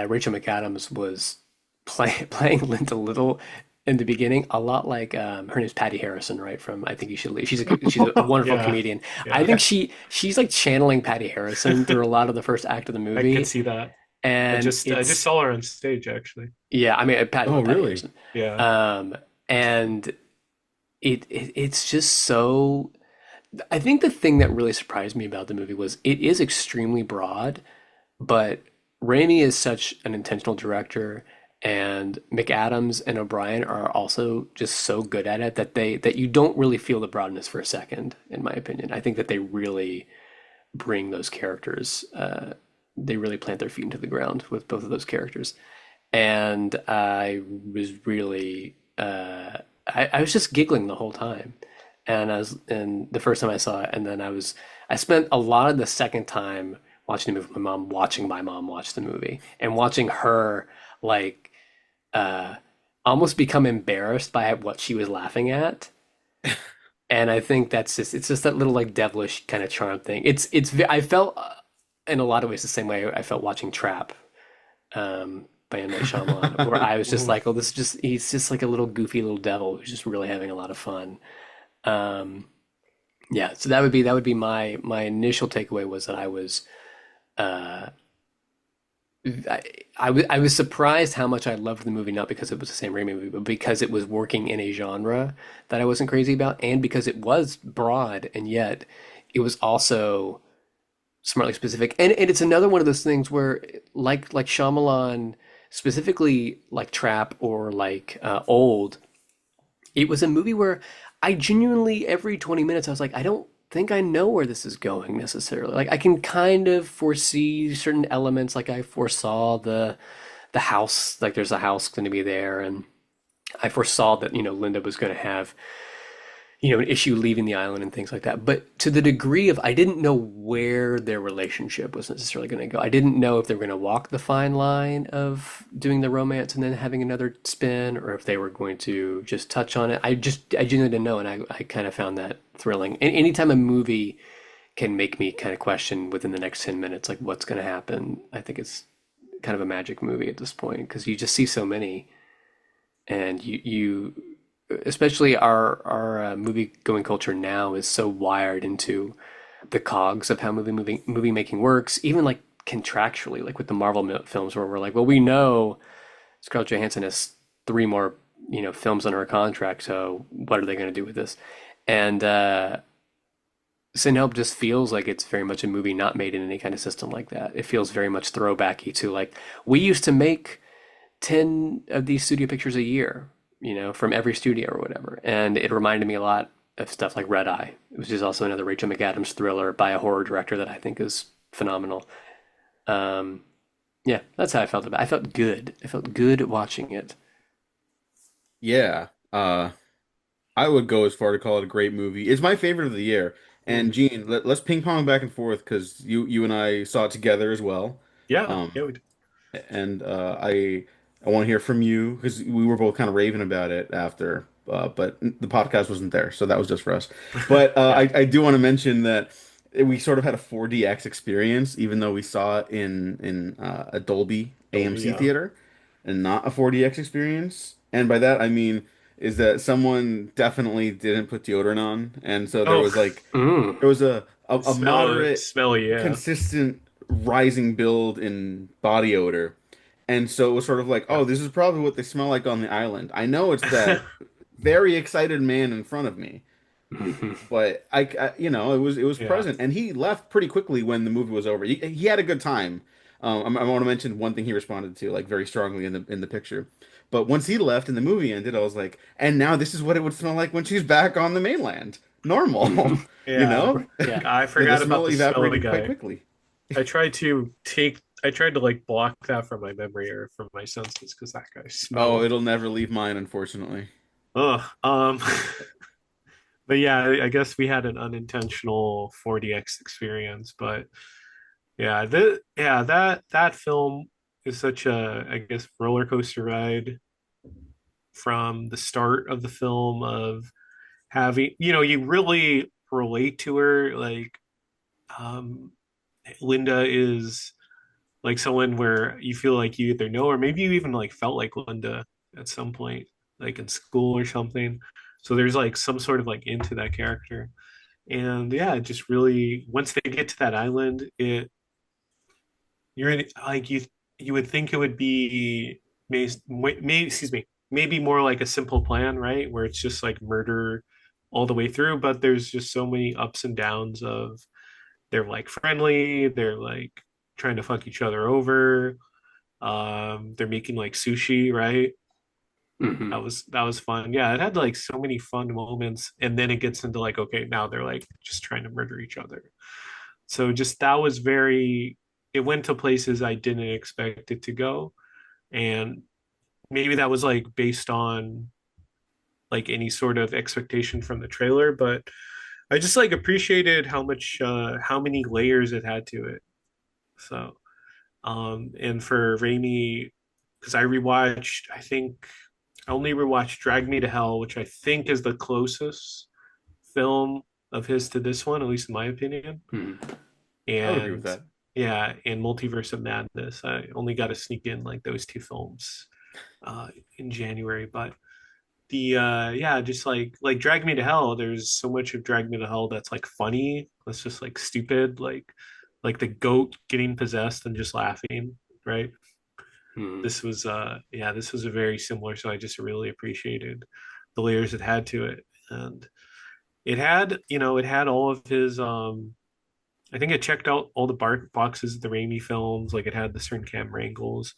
Rachel McAdams was playing Linda Little in the beginning a lot like her name's Patty Harrison, right? From I Think You Should Leave. She's a wonderful yeah, comedian. I yeah, think she's like channeling Patty Harrison through a lot of the first act of the I could movie, see that. and I just it's saw her on stage actually. yeah. I mean, I Oh, love Patty really? Harrison, Yeah. um, and it's just so. I think the thing that really surprised me about the movie was it is extremely broad, but Raimi is such an intentional director, and McAdams and O'Brien are also just so good at it that you don't really feel the broadness for a second, in my opinion. I think that they really bring those characters. They really plant their feet into the ground with both of those characters, and I was really I was just giggling the whole time. And the first time I saw it, and then I spent a lot of the second time watching the movie with my mom, watching my mom watch the movie and watching her like uh almost become embarrassed by what she was laughing at. And I think it's just that little like devilish kind of charm thing. I felt in a lot of ways the same way I felt watching Trap by M. Night Shyamalan, where I was just Ooh. like, oh, this is just he's just like a little goofy little devil who's just really having a lot of fun. Um, yeah, so that would be my initial takeaway was that uh, I was surprised how much I loved the movie, not because it was the same Raimi movie, but because it was working in a genre that I wasn't crazy about, and because it was broad, and yet it was also smartly specific. And it's another one of those things where, like Shyamalan, specifically like Trap or like Old, it was a movie where I genuinely every 20 minutes I was like, I don't think I know where this is going necessarily. Like I can kind of foresee certain elements, like I foresaw the house, like there's a house going to be there, and I foresaw that Linda was going to have an issue leaving the island and things like that. But to the degree of, I didn't know where their relationship was necessarily going to go. I didn't know if they were going to walk the fine line of doing the romance and then having another spin, or if they were going to just touch on it. I genuinely didn't know, and I kind of found that thrilling. And anytime a movie can make me kind of question within the next 10 minutes, like what's going to happen, I think it's kind of a magic movie at this point because you just see so many, and you especially our movie going culture now is so wired into the cogs of how movie making works, even like contractually, like with the Marvel films, where we're like, well, we know Scarlett Johansson has three more films on her contract, so what are they going to do with this? And Sin Help just feels like it's very much a movie not made in any kind of system like that. It feels very much throwbacky to like we used to make 10 of these studio pictures a year, from every studio or whatever. And it reminded me a lot of stuff like Red Eye, which is also another Rachel McAdams thriller by a horror director that I think is phenomenal. Um, yeah, that's how I felt about it. I felt good. I felt good watching it. Yeah. I would go as far to call it a great movie. It's my favorite of the year. And Mm. Gene, let's ping pong back and forth because you and I saw it together as well. Yeah, Um, yeah, and I want to hear from you because we were both kind of raving about it after, but the podcast wasn't there, so that was just for us. But yeah. I do want to mention that we sort of had a 4DX experience, even though we saw it in a Dolby Dolby, AMC yeah. theater and not a 4DX experience. And by that I mean is that someone definitely didn't put deodorant on, and so there Oh, was like Mm. there was a moderate, smelly, yeah, consistent rising build in body odor. And so it was sort of like, yeah. oh, this is probably what they smell like on the island. I know it's that very excited man in front of me, but it was Yeah. present, and he left pretty quickly when the movie was over. He had a good time. I want to mention one thing he responded to like very strongly in the picture. But once he left and the movie ended, I was like, and now this is what it would smell like when she's back on the mainland. Normal, you Yeah. know? Yeah. I The forgot about smell the smell of the evaporated quite guy. quickly. I tried to like block that from my memory or from my senses because that guy Oh, smelled. it'll never leave mine, unfortunately. Ugh. But yeah, I guess we had an unintentional 4DX experience. But yeah, that film is such a, I guess, roller coaster ride from the start of the film of having, you really relate to her. Like, um, Linda is like someone where you feel like you either know, or maybe you even like felt like Linda at some point, like in school or something. So there's like some sort of like into that character. And yeah, it just really, once they get to that island, you're in, like, you would think it would be excuse me, maybe more like a simple plan, right? Where it's just like murder all the way through, but there's just so many ups and downs of they're like friendly, they're like trying to fuck each other over. They're making like sushi, right? Hmm. That was fun. Yeah, it had like so many fun moments, and then it gets into like, okay, now they're like just trying to murder each other. So just that was very. It went to places I didn't expect it to go, and maybe that was like based on like any sort of expectation from the trailer, but I just like appreciated how many layers it had to it. So, and for Raimi, because I think I only rewatched Drag Me to Hell, which I think is the closest film of his to this one, at least in my opinion. Hmm. I would agree with And that. yeah, and Multiverse of Madness. I only got to sneak in like those two films uh, in January, but yeah, just like Drag Me to Hell. There's so much of Drag Me to Hell that's like funny. That's just like stupid, like the goat getting possessed and just laughing, right? Hmm. This was a very similar, so I just really appreciated the layers it had to it. And it had all of his I think it checked out all the boxes of the Raimi films. Like, it had the certain camera angles.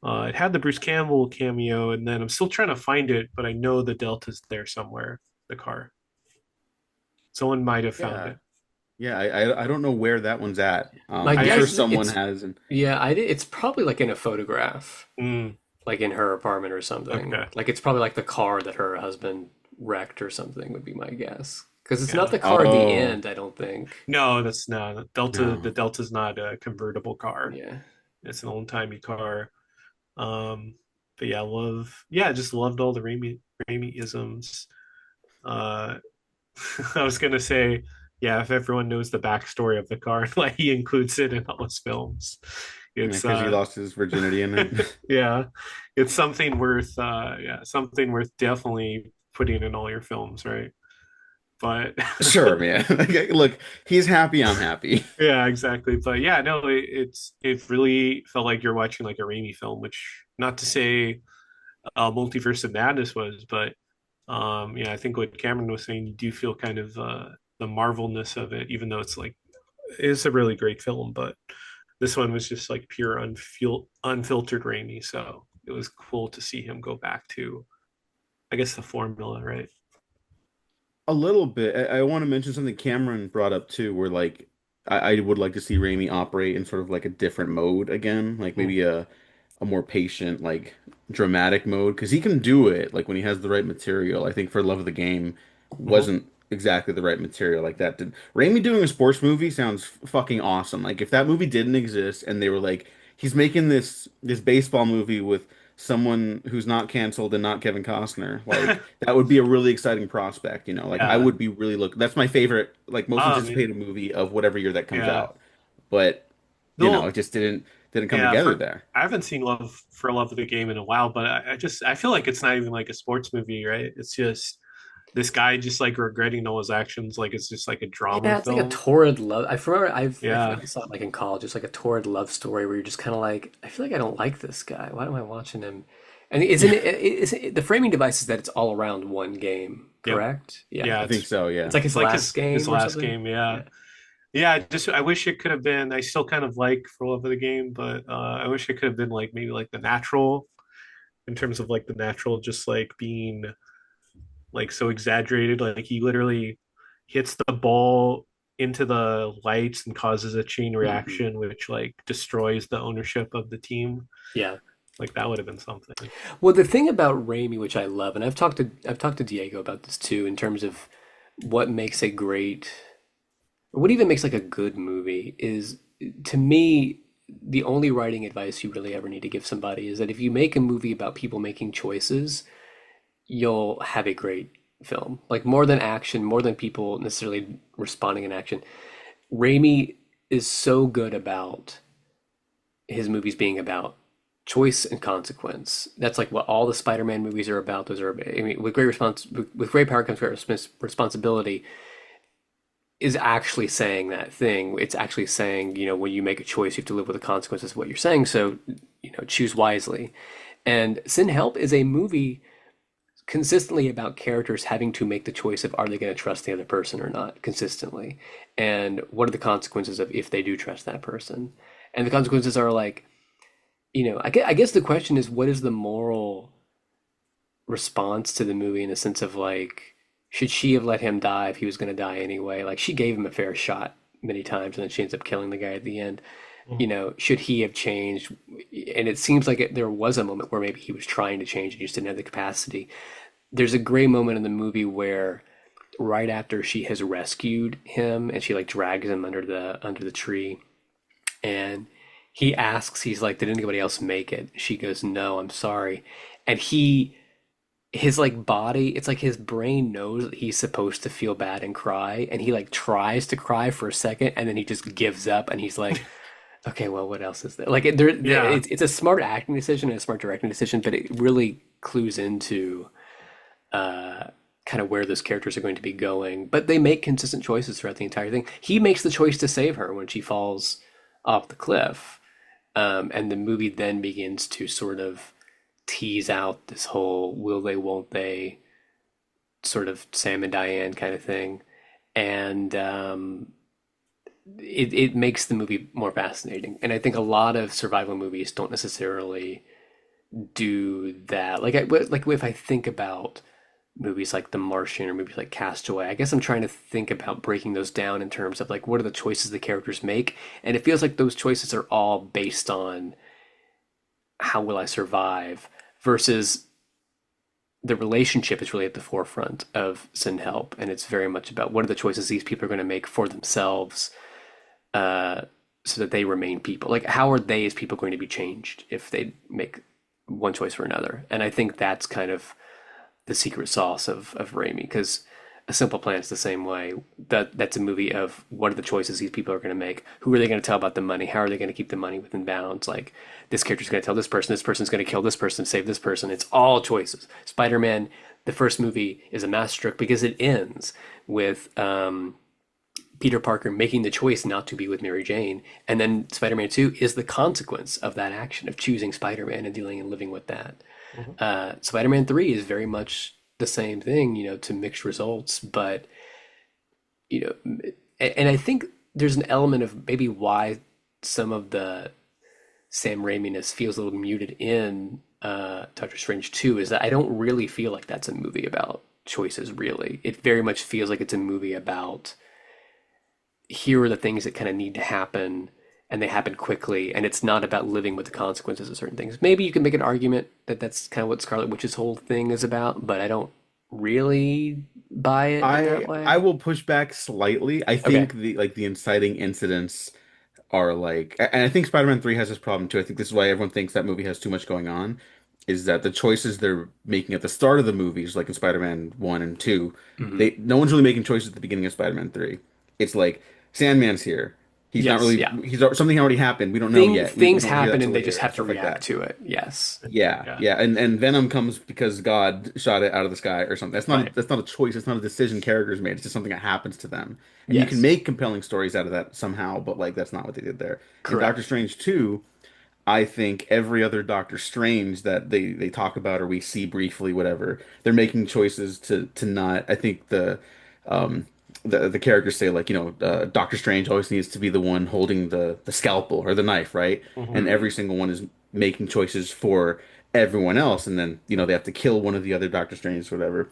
It had the Bruce Campbell cameo, and then I'm still trying to find it, but I know the Delta's there somewhere. The car. Someone might have found Yeah. it. Yeah, I don't know where that one's at. My I'm sure I guess someone it's has, and yeah, it's probably like in a photograph, mm, like in her apartment or something. okay. Like it's probably like the car that her husband wrecked or something would be my guess. Because it's not Yeah. the car at the oh end, I don't think. No, that's not Delta. The no, Delta's not a convertible car. Yeah. It's an old timey car. Um, but yeah, just loved all the Raimi isms. Uh, I was gonna say, yeah, if everyone knows the backstory of the car, like he includes it in all his films, yeah, it's because he lost his virginity in it. yeah, it's something worth definitely putting in all your films, right? But Sure, man. Like, look, he's happy. I'm happy. yeah, exactly. But yeah, no, it really felt like you're watching like a Raimi film, which not to say Multiverse of Madness was, but yeah, I think what Cameron was saying, you do feel kind of the marvelness of it, even though it's a really great film, but this one was just like pure unfiltered Raimi, so it was cool to see him go back to, I guess, the formula, right? A little bit. I want to mention something Cameron brought up too, where like I would like to see Raimi operate in sort of like a different mode again, like Mm. maybe a more patient, like dramatic mode, because he can do it like when he has the right material. I think for Love of the Game Mhm. wasn't exactly the right material like that did. Raimi doing a sports movie sounds fucking awesome. Like if that movie didn't exist and they were like he's making this baseball movie with someone who's not canceled and not Kevin Costner, like that would be a really exciting prospect, you know. Like I Yeah. would be really look that's my favorite, like most I mean, anticipated movie of whatever year that comes yeah. out. But No, it just didn't come yeah, together there. I haven't seen Love of the Game in a while, but I feel like it's not even like a sports movie, right? It's just this guy just like regretting all his actions, like it's just like a drama Yeah, it's like a film. torrid love. I Yeah. forgot I saw it like in college. It's like a torrid love story where you're just kind of like, I feel like I don't like this guy. Why am I watching him? And the framing device is that it's all around one game, Yep. correct? Yeah. Yeah, I think so, yeah. It's like his it's like last his game or last something. game. Yeah. Yeah. Yeah, just I wish it could have been. I still kind of like For Love of the Game, but I wish it could have been like maybe like The Natural, in terms of like The Natural just like being like so exaggerated. Like he literally hits the ball into the lights and causes a chain Hmm. reaction, which like destroys the ownership of the team. Yeah. Like that would have been something. Well, the thing about Raimi, which I love, and I've talked to Diego about this too, in terms of what makes a great, what even makes like a good movie is, to me, the only writing advice you really ever need to give somebody is that if you make a movie about people making choices, you'll have a great film. Like more than action, more than people necessarily responding in action. Raimi is so good about his movies being about choice and consequence. That's like what all the Spider-Man movies are about. Those are, I mean, with great power comes great responsibility. Is actually saying that thing. It's actually saying, when you make a choice, you have to live with the consequences of what you're saying. So, choose wisely. And Sin Help is a movie consistently about characters having to make the choice of are they going to trust the other person or not consistently, and what are the consequences of if they do trust that person. And the consequences are like, I guess the question is, what is the moral response to the movie, in the sense of like, should she have let him die if he was going to die anyway? Like, she gave him a fair shot many times, and then she ends up killing the guy at the end. Mhm. Should he have changed? And it seems like there was a moment where maybe he was trying to change and just didn't have the capacity. There's a great moment in the movie where right after she has rescued him and she like drags him under the tree, and he's like, did anybody else make it? She goes, no, I'm sorry. And his like body, it's like his brain knows that he's supposed to feel bad and cry, and he like tries to cry for a second, and then he just gives up, and he's like, okay, well, what else is there? Like, Yeah. it's a smart acting decision and a smart directing decision, but it really clues into kind of where those characters are going to be going. But they make consistent choices throughout the entire thing. He makes the choice to save her when she falls off the cliff, and the movie then begins to sort of tease out this whole will they, won't they, sort of Sam and Diane kind of thing. And it makes the movie more fascinating. And I think a lot of survival movies don't necessarily do that. Like if I think about movies like The Martian or movies like Castaway, I guess I'm trying to think about breaking those down in terms of like what are the choices the characters make, and it feels like those choices are all based on how will I survive, versus the relationship is really at the forefront of Sin Help, and it's very much about what are the choices these people are going to make for themselves, uh, so that they remain people. Like, how are they as people going to be changed if they make one choice or another? And I think that's kind of the secret sauce of Raimi, because A Simple Plan is the same way. That's a movie of what are the choices these people are going to make? Who are they going to tell about the money? How are they going to keep the money within bounds? Like, this character's going to tell this person's going to kill this person, save this person. It's all choices. Spider-Man, the first movie, is a masterstroke because it ends with Peter Parker making the choice not to be with Mary Jane, and then Spider-Man 2 is the consequence of that action of choosing Spider-Man and dealing and living with that. Mhm. Spider-Man 3 is very much the same thing, to mixed results, but and I think there's an element of maybe why some of the Sam Raiminess feels a little muted in Doctor Strange 2 is that I don't really feel like that's a movie about choices, really. It very much feels like it's a movie about here are the things that kind of need to happen, and they happen quickly, and it's not about living with the consequences of certain things. Maybe you can make an argument that that's kind of what Scarlet Witch's whole thing is about, but I don't really buy it in that I way. will push back slightly. I Okay. think the inciting incidents are like, and I think Spider-Man 3 has this problem too. I think this is why everyone thinks that movie has too much going on, is that the choices they're making at the start of the movies, like in Spider-Man 1 and 2, Hmm. they no one's really making choices at the beginning of Spider-Man 3. It's like Sandman's here. He's not Yes, really yeah. Something already happened. We don't know yet. We Things don't hear happen that till and they just later and have to stuff like react that. to it. Yes. Yeah, Yeah. yeah, and Venom comes because God shot it out of the sky or something. Right. That's not a choice. It's not a decision characters made. It's just something that happens to them, and you can Yes. make compelling stories out of that somehow. But like that's not what they did there. In Doctor Correct. Strange 2, I think every other Doctor Strange that they talk about or we see briefly, whatever, they're making choices to not. I think um the characters say like Doctor Strange always needs to be the one holding the scalpel or the knife, right? Mhm. And Hmm. every single one is making choices for everyone else, and then they have to kill one of the other Doctor Strange, whatever.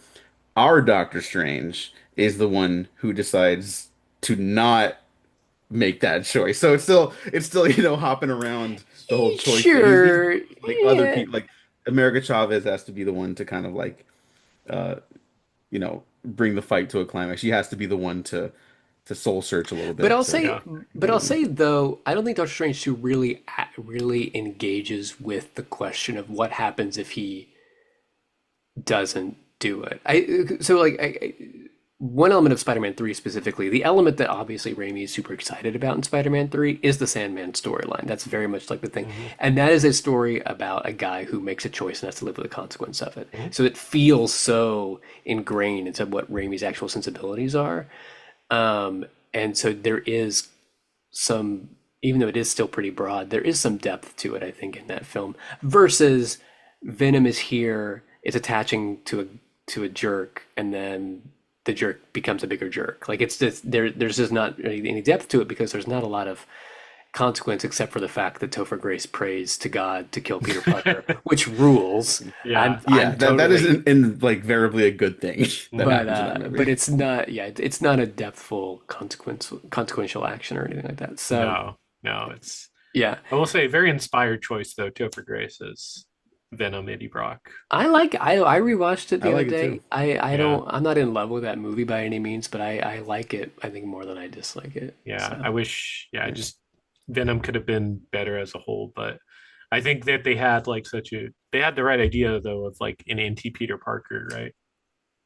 Our Doctor Strange is the one who decides to not make that choice. So it's still hopping around the whole choice thing. He's Sure. like other Yeah. people like America Chavez has to be the one to kind of like uh bring the fight to a climax. She has to be the one to soul search a little But bit I'll to say, Yeah. but get I'll him. say though, I don't think Doctor Strange 2 really engages with the question of what happens if he doesn't do it. One element of Spider-Man 3 specifically, the element that obviously Raimi is super excited about in Spider-Man 3 is the Sandman storyline. That's very much like the thing. Hmm. And that is a story about a guy who makes a choice and has to live with the consequence of it. Hmm. So it feels so ingrained into what Raimi's actual sensibilities are. And so there is some, even though it is still pretty broad, there is some depth to it, I think, in that film. Versus Venom is here, it's attaching to a jerk, and then the jerk becomes a bigger jerk. Like it's just there's just not really any depth to it because there's not a lot of consequence except for the fact that Topher Grace prays to God to kill Peter Parker, which rules. I'm Yeah. Yeah, I'm that is totally like variably a good thing that Hmm. happens in that but movie. it's not, yeah, it's not a depthful consequential action or anything like that. So No, no, it's. yeah, I will say, very inspired choice though. Topher Grace as Venom, Eddie Brock. I rewatched it I the other like it day. too. Yeah, I'm not in love with that movie by any means, but I like it, I think, more than I dislike it. yeah. So I wish. Yeah, Yeah. just Venom could have been better as a whole, but I think that they had like such a. They had the right idea though of like an anti Peter Parker, right?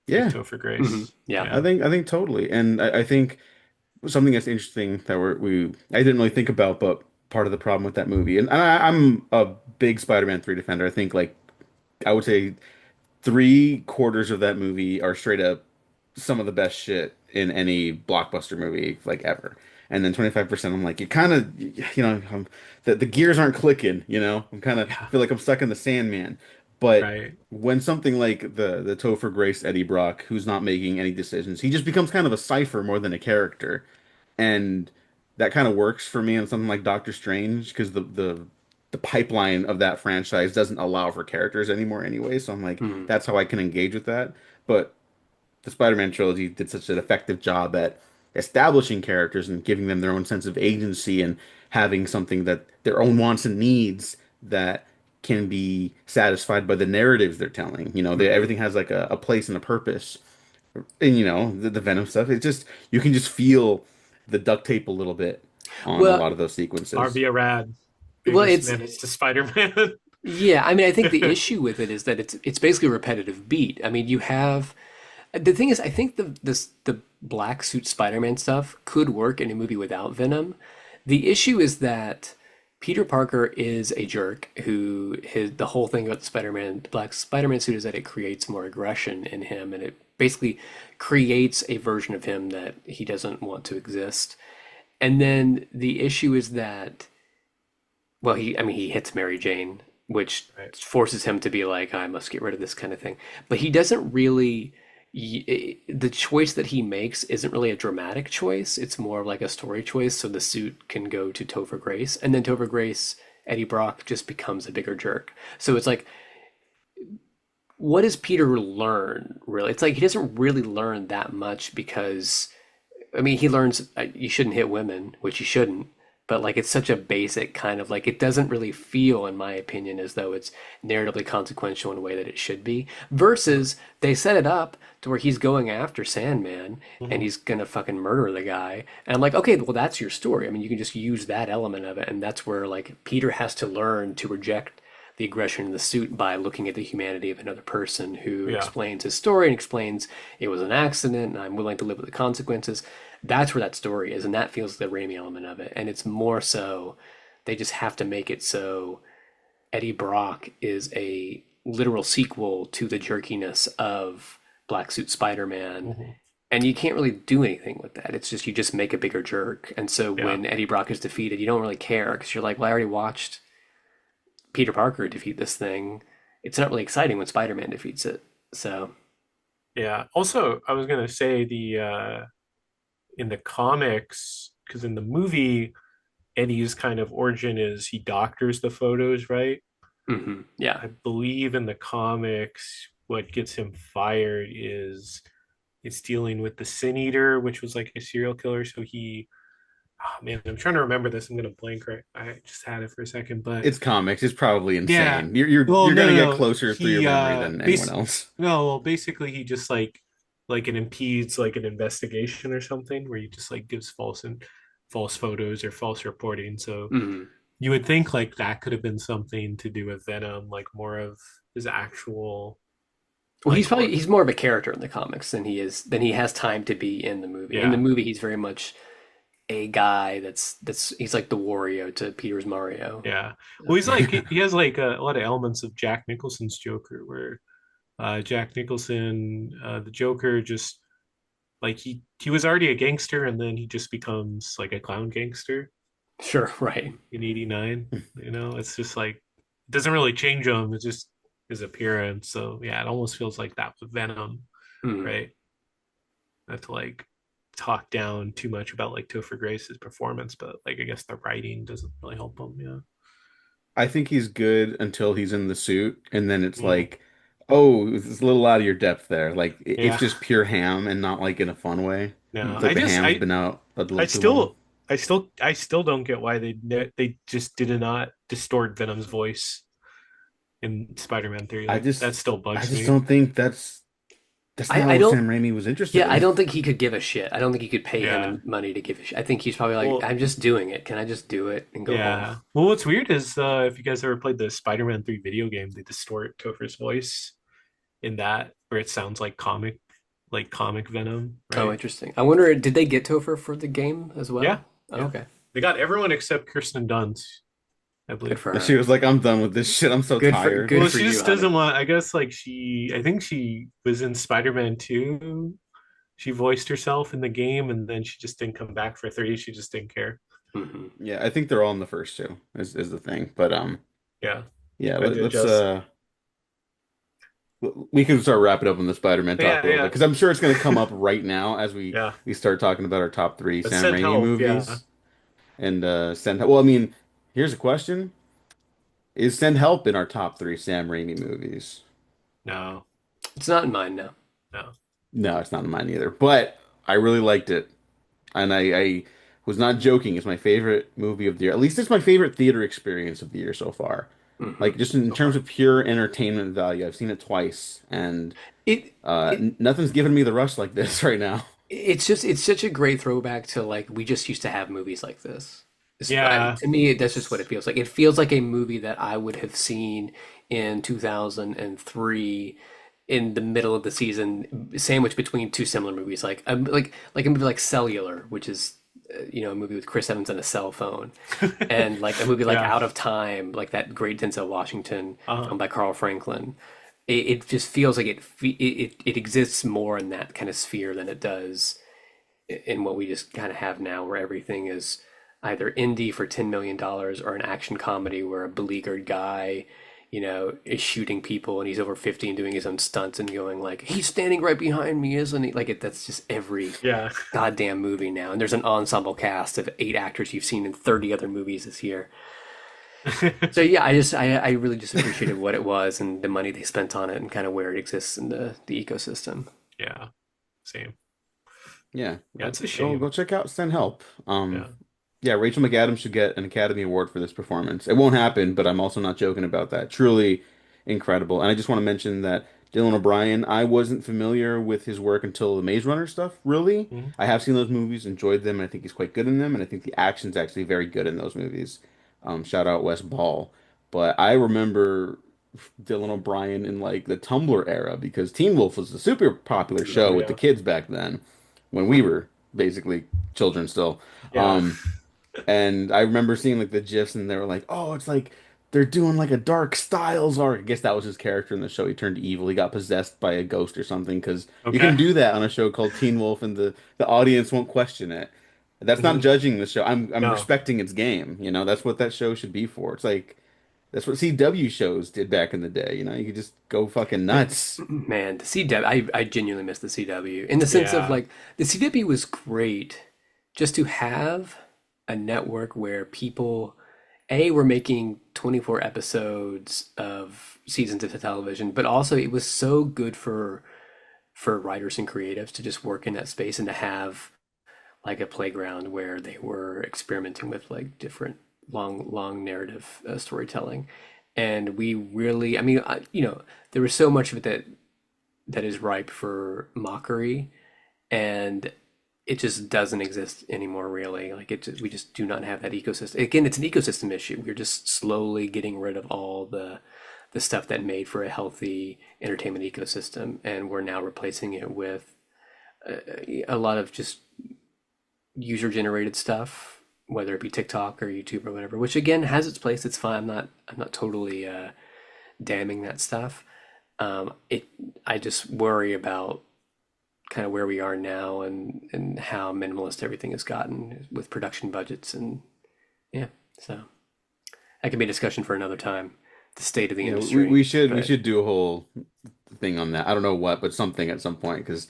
With Yeah, Topher mhm, Grace. yeah. Yeah. I think totally. And I think something that's interesting that I didn't really think about, but part of the problem with that movie, and I'm a big Spider-Man 3 defender. I think like I would say three-quarters of that movie are straight up some of the best shit in any blockbuster movie like ever. And then 25% I'm like, you kind of, the gears aren't clicking, I'm kind of Yeah. feel like I'm stuck in the Sandman. But Right. when something like the Topher Grace Eddie Brock, who's not making any decisions, he just becomes kind of a cipher more than a character. And that kind of works for me on something like Doctor Strange because the pipeline of that franchise doesn't allow for characters anymore anyway. So I'm like, Mhm. that's how I can engage with that. But the Spider-Man trilogy did such an effective job at establishing characters and giving them their own sense of agency and having something that their own wants and needs that can be satisfied by the narratives they're telling. Mhm. Everything has like a place and a purpose. And the Venom stuff, it just you can just feel the duct tape a little bit on a Well, lot of those sequences. Arvia Rad, well, biggest menace to Spider-Man. yeah. I mean, I think the issue with it is that it's basically a repetitive beat. I mean, you have the thing is, I think the black suit Spider-Man stuff could work in a movie without Venom. The issue is that Peter Parker is a jerk who the whole thing about the black Spider-Man suit is that it creates more aggression in him and it basically creates a version of him that he doesn't want to exist. And then the issue is that, well, I mean, he hits Mary Jane, which Right. forces him to be like, I must get rid of this kind of thing. But he doesn't really, the choice that he makes isn't really a dramatic choice. It's more like a story choice. So the suit can go to Topher Grace, and then Topher Grace, Eddie Brock just becomes a bigger jerk. So it's like, what does Peter learn really? It's like he doesn't really learn that much because I mean, he learns you shouldn't hit women, which you shouldn't, but like it's such a basic kind of like it doesn't really feel, in my opinion, as though it's narratively consequential in a way that it should be. Versus they set it up to where he's going after Sandman and Mhm. he's gonna fucking murder the guy. And I'm like, okay, well, that's your story. I mean, you can just use that element of it, and that's where like Peter has to learn to reject the aggression in the suit by looking at the humanity of another person who Yeah. explains his story and explains it was an accident and I'm willing to live with the consequences. That's where that story is, and that feels the Raimi element of it. And it's more so they just have to make it so Eddie Brock is a literal sequel to the jerkiness of Black Suit Spider-Man. Mhm. And you can't really do anything with that. It's just you just make a bigger jerk. And so Yeah. when Eddie Brock is defeated, you don't really care because you're like, well, I already watched Peter Parker defeat this thing. It's not really exciting when Spider-Man defeats it. So, Yeah. Also, I was gonna say the in the comics, because in the movie, Eddie's kind of origin is he doctors the photos, right? yeah. I believe in the comics, what gets him fired is he's dealing with the Sin Eater, which was like a serial killer. So he, oh man, I'm trying to remember this. I'm gonna blank right. I just had it for a second, but It's comics. It's probably yeah. insane. You're Well, you're no, gonna no, get no. closer through your He memory than anyone else. no, well, basically he just like like it impedes like an investigation or something where he just like gives false photos or false reporting. So Mhm. you would think like that could have been something to do with Venom, like more of his actual Well, like or he's more of a character in the comics than he has time to be in the movie. In the yeah. movie, he's very much a guy that's he's like the Wario to Peter's Mario. Yeah. Well, he's like he has like a lot of elements of Jack Nicholson's Joker, where Jack Nicholson, the Joker, just like he was already a gangster, and then he just becomes like a clown gangster Sure, right. in '89. You know, it's just like it doesn't really change him. It's just his appearance. So yeah, it almost feels like that with Venom, Mm. right? Not to like talk down too much about like Topher Grace's performance, but like I guess the writing doesn't really help him. Yeah. I think he's good until he's in the suit, and then it's Mm. like, oh, it's a little out of your depth there. Like it's Yeah. just pure ham and not like in a fun way. No, It's like the ham's been out a I little too long. still, I still don't get why they just did not distort Venom's voice in Spider-Man 3. I Like that just still I bugs just me. don't think that's not I what don't. Sam Raimi was interested Yeah, I in. don't think he could give a shit. I don't think he could pay Yeah. him money to give a shit. I think he's probably like, Well, I'm just doing it. Can I just do it and go home? yeah. Well, what's weird is if you guys ever played the Spider-Man 3 video game, they distort Topher's voice in that where it sounds like comic Venom, Oh, right? interesting. I wonder, did they get Topher for the game as Yeah. well? Oh, Yeah. okay. They got everyone except Kirsten Dunst, I Good believe. for And she her. was like, I'm done with this shit. I'm so tired. Well, Good for she you, just honey. doesn't want. I guess like I think she was in Spider-Man 2. She voiced herself in the game, and then she just didn't come back for 3. She just didn't care. Hmm. Yeah, I think they're all in the first two is the thing. But Yeah, yeah, had to let's adjust. we can start wrapping up on the Spider-Man talk a Yeah, little bit yeah, because I'm sure it's going to come up right now as yeah. we start talking about our top three But Sam send Raimi help. Yeah. movies and send. Well, I mean, here's a question: is Send Help in our top three Sam Raimi movies? No, It's not in mine now. no. No, it's not in mine either. But I really liked it, and I was not joking. It's my favorite movie of the year. At least it's my favorite theater experience of the year so far. Hmm. Like just in terms Okay. of pure entertainment value, I've seen it twice, and It, it nothing's giving me the rush like this right now. it's such a great throwback to like we just used to have movies like this. Yeah. To me, that's just what it feels like. It feels like a movie that I would have seen in 2003 in the middle of the season, sandwiched between two similar movies, like a movie like Cellular, which is a movie with Chris Evans and a cell phone, and like a movie like Yeah. Out of Time, like that great Denzel Washington Uh-huh. film by Carl Franklin. It just feels like it exists more in that kind of sphere than it does in what we just kind of have now, where everything is either indie for $10 million or an action comedy where a beleaguered guy, is shooting people and he's over 50 and doing his own stunts and going like, he's standing right behind me, isn't he? Like that's just every Yeah. goddamn movie now. And there's an ensemble cast of 8 actors you've seen in 30 other movies this year. So yeah, I really just appreciated what it was and the money they spent on it and kind of where it exists in the ecosystem. Yeah. Same. Yeah, Yeah, it's a go shame. check out Send Help. Yeah. Yeah, Rachel McAdams should get an Academy Award for this performance. It won't happen, but I'm also not joking about that. Truly incredible. And I just want to mention that Dylan O'Brien, I wasn't familiar with his work until the Maze Runner stuff, really. Mhm. I have seen those movies, enjoyed them, and I think he's quite good in them, and I think the action's actually very good in those movies. Shout out Wes Ball. But I remember Dylan O'Brien in like the Tumblr era because Teen Wolf was a super popular Oh show with the yeah. kids back then when we were basically children still. Yeah. Um, and I remember seeing like the GIFs and they were like, oh, it's like they're doing like a Dark Styles arc. I guess that was his character in the show. He turned evil. He got possessed by a ghost or something because you can Okay. do that on a show called Teen Wolf and the audience won't question it. That's not Hmm. judging the show. I'm No. respecting its game. That's what that show should be for. It's like that's what CW shows did back in the day. You could just go fucking nuts. Man, the CW, I genuinely miss the CW in the sense of Yeah. like the CW was great just to have a network where people, A, were making 24 episodes of seasons of television, but also it was so good for writers and creatives to just work in that space and to have like a playground where they were experimenting with like different long narrative storytelling. And we really, I mean, there was so much of it that that is ripe for mockery, and it just doesn't exist anymore, really. Like we just do not have that ecosystem. Again, it's an ecosystem issue. We're just slowly getting rid of all the stuff that made for a healthy entertainment ecosystem, and we're now replacing it with a lot of just user generated stuff, whether it be TikTok or YouTube or whatever, which again has its place. It's fine. I'm not totally damning that stuff. It I just worry about kind of where we are now and how minimalist everything has gotten with production budgets and yeah. So that can be a discussion for another time, the state of the Yeah, we, industry. we should we But should do a whole thing on that. I don't know what, but something at some point because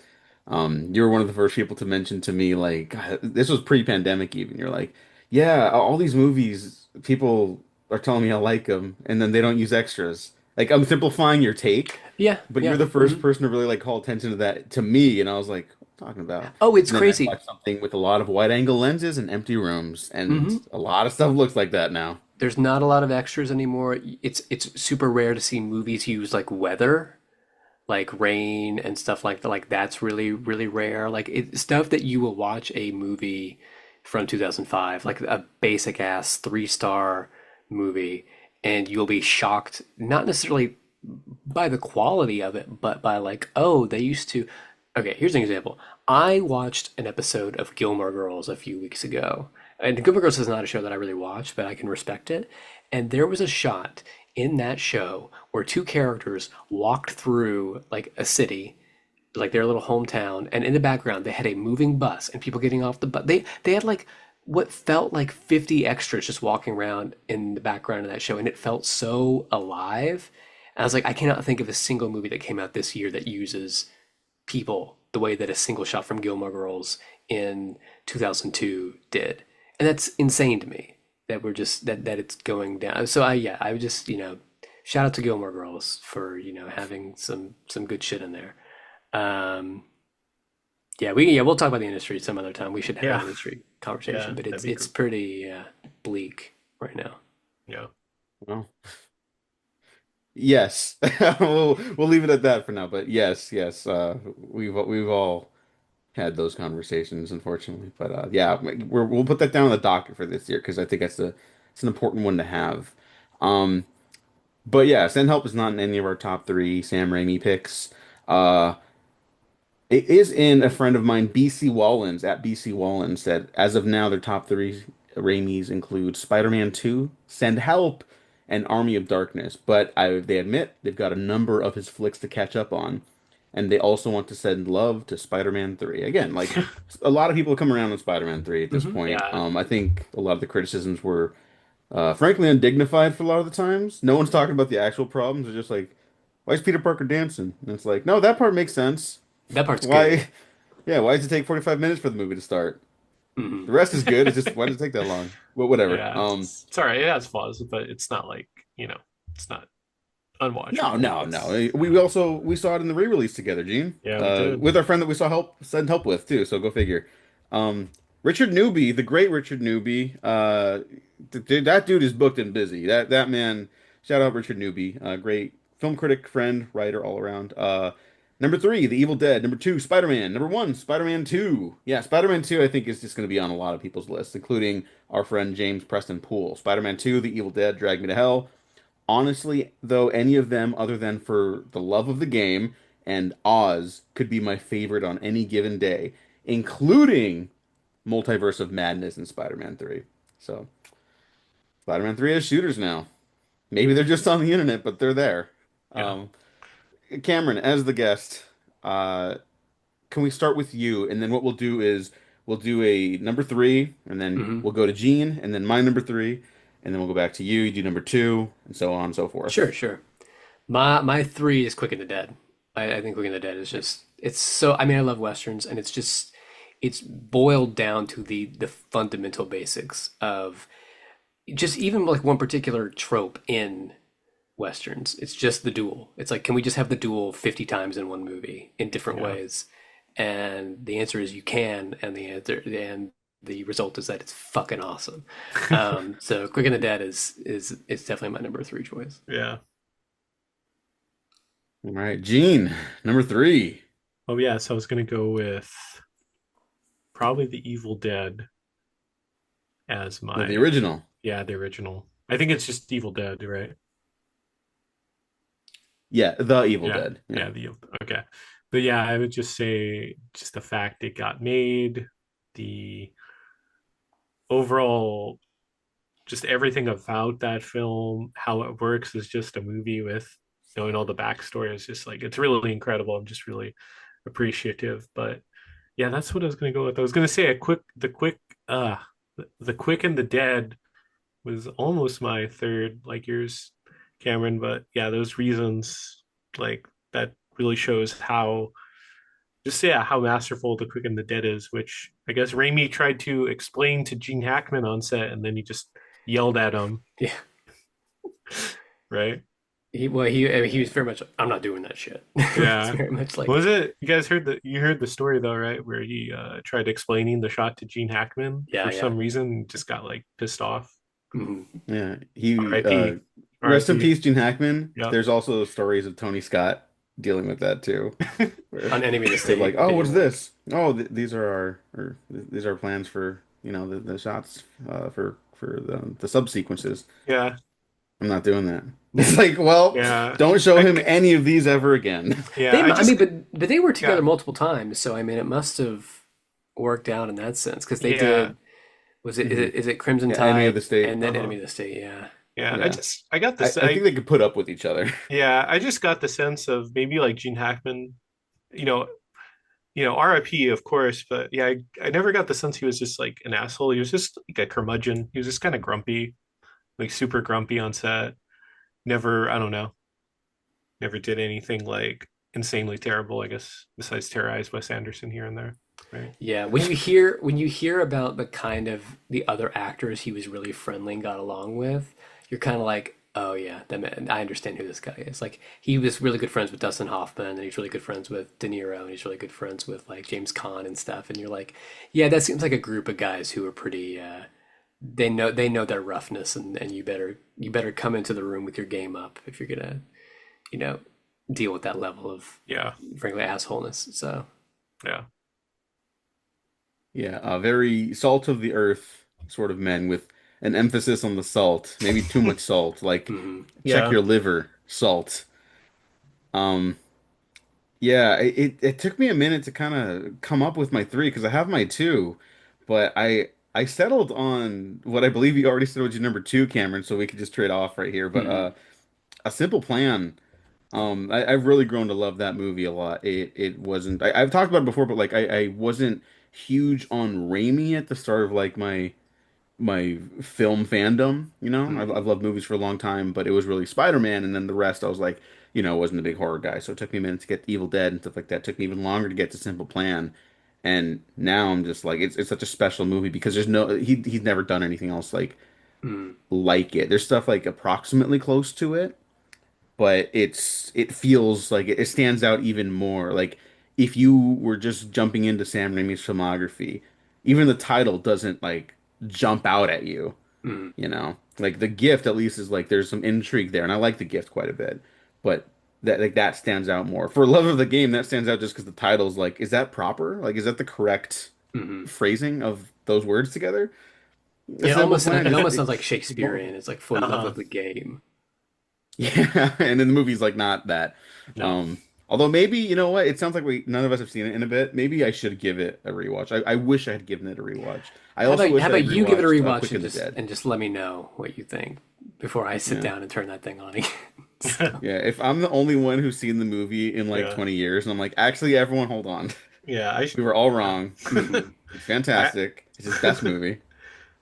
you were one of the first people to mention to me like God, this was pre-pandemic even. You're like, yeah, all these movies people are telling me I like them, and then they don't use extras. Like I'm simplifying your take, yeah, but you're yeah. the first person to really like call attention to that to me, and I was like, what are you talking about? Oh, it's And then I crazy. watched something with a lot of wide angle lenses and empty rooms, and Hmm. a lot of stuff looks like that now. There's not a lot of extras anymore. It's super rare to see movies use like weather, like rain and stuff like that. Like that's really really rare. Like stuff that you will watch a movie from 2005, like a basic ass 3-star movie, and you'll be shocked not necessarily by the quality of it, but by like, oh, they used to. Okay, here's an example. I watched an episode of Gilmore Girls a few weeks ago. And Gilmore Girls is not a show that I really watch, but I can respect it. And there was a shot in that show where two characters walked through like a city, like their little hometown, and in the background they had a moving bus and people getting off the bus. They had like what felt like 50 extras just walking around in the background of that show, and it felt so alive. And I was like, I cannot think of a single movie that came out this year that uses people the way that a single shot from Gilmore Girls in 2002 did. And that's insane to me that we're just that it's going down. So I would just, shout out to Gilmore Girls for, having some good shit in there. Um we'll talk about the industry some other time. We should have an Yeah, industry yeah, conversation, but that'd it's be it's great. pretty bleak right now. Yeah, Well, yes, we'll leave it at that for now. But yes, yes, we've all had those conversations, unfortunately. But yeah, we'll put that down on the docket for this year because I think it's an important one to have. Um, but yeah, Send Help is not in any of our top three Sam Raimi picks. Uh, it is in a friend of mine, BC Wallens at BC Wallens said as of now their top three Raimis include Spider-Man 2, Send Help, and Army of Darkness. But they admit they've got a number of his flicks to catch up on, and they also want to send love to Spider-Man 3. Again, like a lot of people come around on Spider-Man 3 at this Hmm. point. yeah. I think a lot of the criticisms were frankly undignified for a lot of the times. No one's talking about the actual problems. They're just like, why is Peter Parker dancing? And it's like, no, that part makes sense. That part's good. Why? Yeah, why does it take 45 minutes for the movie to start? Hmm. The rest is good. It's just why does it take that long? Well, whatever. Yeah, it's all right. It has flaws, but it's not like, it's not No, unwatchable. no, It's no. We saw it in the re-release together, Gene. Yeah, we did. With our friend that we saw send help with too. So go figure. Richard Newby, the great Richard Newby. That dude is booked and busy. That man. Shout out Richard Newby. Great film critic, friend, writer, all around. Number three, The Evil Dead. Number two, Spider-Man. Number one, Spider-Man 2. Yeah, Spider-Man 2, I think, is just going to be on a lot of people's lists, including our friend James Preston Poole. Spider-Man 2, The Evil Dead, Drag Me to Hell. Honestly, though, any of them other than for the love of the game and Oz could be my favorite on any given day, including Multiverse of Madness and Spider-Man 3. So, Spider-Man 3 has shooters now. Maybe they're just on the internet, but they're there. Yeah. Um, Cameron, as the guest, uh, can we start with you? And then what we'll do is we'll do a number three, and then Hmm. we'll go to Gene, and then my number three, and then we'll go back to you. You do number two, and so on and so Sure, forth. sure. My three is Quick and the Dead. I think Quick and the Dead is just it's so I mean I love westerns and it's boiled down to the fundamental basics of just even like one particular trope in westerns. It's just the duel. It's like, can we just have the duel 50 times in one movie in different Yeah. ways? And the answer is you can, and the result is that it's fucking awesome. So Quick and the Dead is definitely my number three choice. Yeah. All right, Gene, number three. Oh yeah, so I was gonna go with probably The Evil Dead as No, the my original. yeah, the original. I think it's just Evil Dead, right? Yeah, The Evil Yeah, Dead. Yeah. yeah, the okay. But yeah, I would just say just the fact it got made, the overall just everything about that film, how it works as just a movie with knowing all the backstory is just like it's really incredible. I'm just really appreciative. But yeah, that's what I was gonna go with. I was gonna say uh the quick and the dead was almost my third, like yours, Cameron. But yeah, those reasons like that really shows how just yeah how masterful the quick and the dead is, which I guess Raimi tried to explain to Gene Hackman on set, and then he just yelled at him, Yeah. right? I mean, he was very much, I'm not doing that shit. It's Yeah. very much like, Was it you guys heard you heard the story though, right? Where he tried explaining the shot to Gene Hackman yeah, for yeah. some reason, just got like pissed off. Mhm. Yeah. He R.I.P. rest in R.I.P. peace, Gene Hackman. Yep. There's also stories of Tony Scott dealing with that too. Where On Enemy of the they're like, State "Oh, being what's one. this? Oh, these are these are plans for, the shots for the subsequences. Yeah. I'm not doing that." It's like, well, Yeah. don't show I him any of these ever again. yeah, I I just mean, but they were together yeah. multiple times, so I mean, it must have worked out in that sense because they Yeah. did. Was it Hmm. is it Crimson Yeah, Enemy of the Tide State. and then Uh-huh. Enemy of the State? Yeah. Yeah. Yeah. I got this I think they could put up with each other. yeah, I just got the sense of maybe like Gene Hackman, you know, RIP, of course, but yeah, I never got the sense he was just like an asshole. He was just like a curmudgeon. He was just kind of grumpy, like super grumpy on set. Never, I don't know, never did anything like insanely terrible, I guess, besides terrorize Wes Anderson here and there. Right. Yeah, when you hear about the kind of the other actors he was really friendly and got along with, you're kind of like, oh yeah, that man, I understand who this guy is. Like he was really good friends with Dustin Hoffman, and he's really good friends with De Niro, and he's really good friends with like James Caan and stuff. And you're like, yeah, that seems like a group of guys who are pretty. They know their roughness, and you better come into the room with your game up if you're gonna you know deal with that level of Yeah. frankly assholeness. So Yeah. Yeah, very salt of the earth sort of men with an emphasis on the salt, maybe too much salt, like mhm. check Yeah. your liver, salt. Um, yeah, it took me a minute to kind of come up with my three because I have my two, but I settled on what I believe you already said was your number two, Cameron, so we could just trade off right here. But Mhm. A Simple Plan. I've really grown to love that movie a lot. It wasn't I've talked about it before, but like I wasn't huge on Raimi at the start of like my film fandom. Mhm. I've loved movies for a long time, but it was really Spider-Man, and then the rest I was like, wasn't a big horror guy. So it took me a minute to get Evil Dead and stuff like that. It took me even longer to get to Simple Plan. And now I'm just like it's such a special movie because there's no he's never done anything else Mhm. like it. There's stuff like approximately close to it, but it feels like it stands out even more. Like if you were just jumping into Sam Raimi's filmography, even the title doesn't like jump out at you, Mhm. Like The Gift at least is like there's some intrigue there, and I like The Gift quite a bit, but that stands out more. For Love of the Game, that stands out just because the title's like, is that proper? Like, is that the correct Mhm. phrasing of those words together? A It Simple almost Plan, it almost sounds like it's both. Shakespearean. It's like for love Uh-huh. of the game. Yeah, and then the movie's like not that. No. Um, although maybe you know what, it sounds like we none of us have seen it in a bit. Maybe I should give it a rewatch. I wish I had given it a rewatch. I also How wish I about had you give it a rewatched rewatch Quick and the Dead. and just let me know what you think before I sit Yeah, down and turn that thing on again. So, yeah. If I'm the only one who's seen the movie in like Yeah. 20 years, and I'm like, actually, everyone, hold on, Yeah. we were all Yeah. wrong. mhm. It's I fantastic. It's his best movie.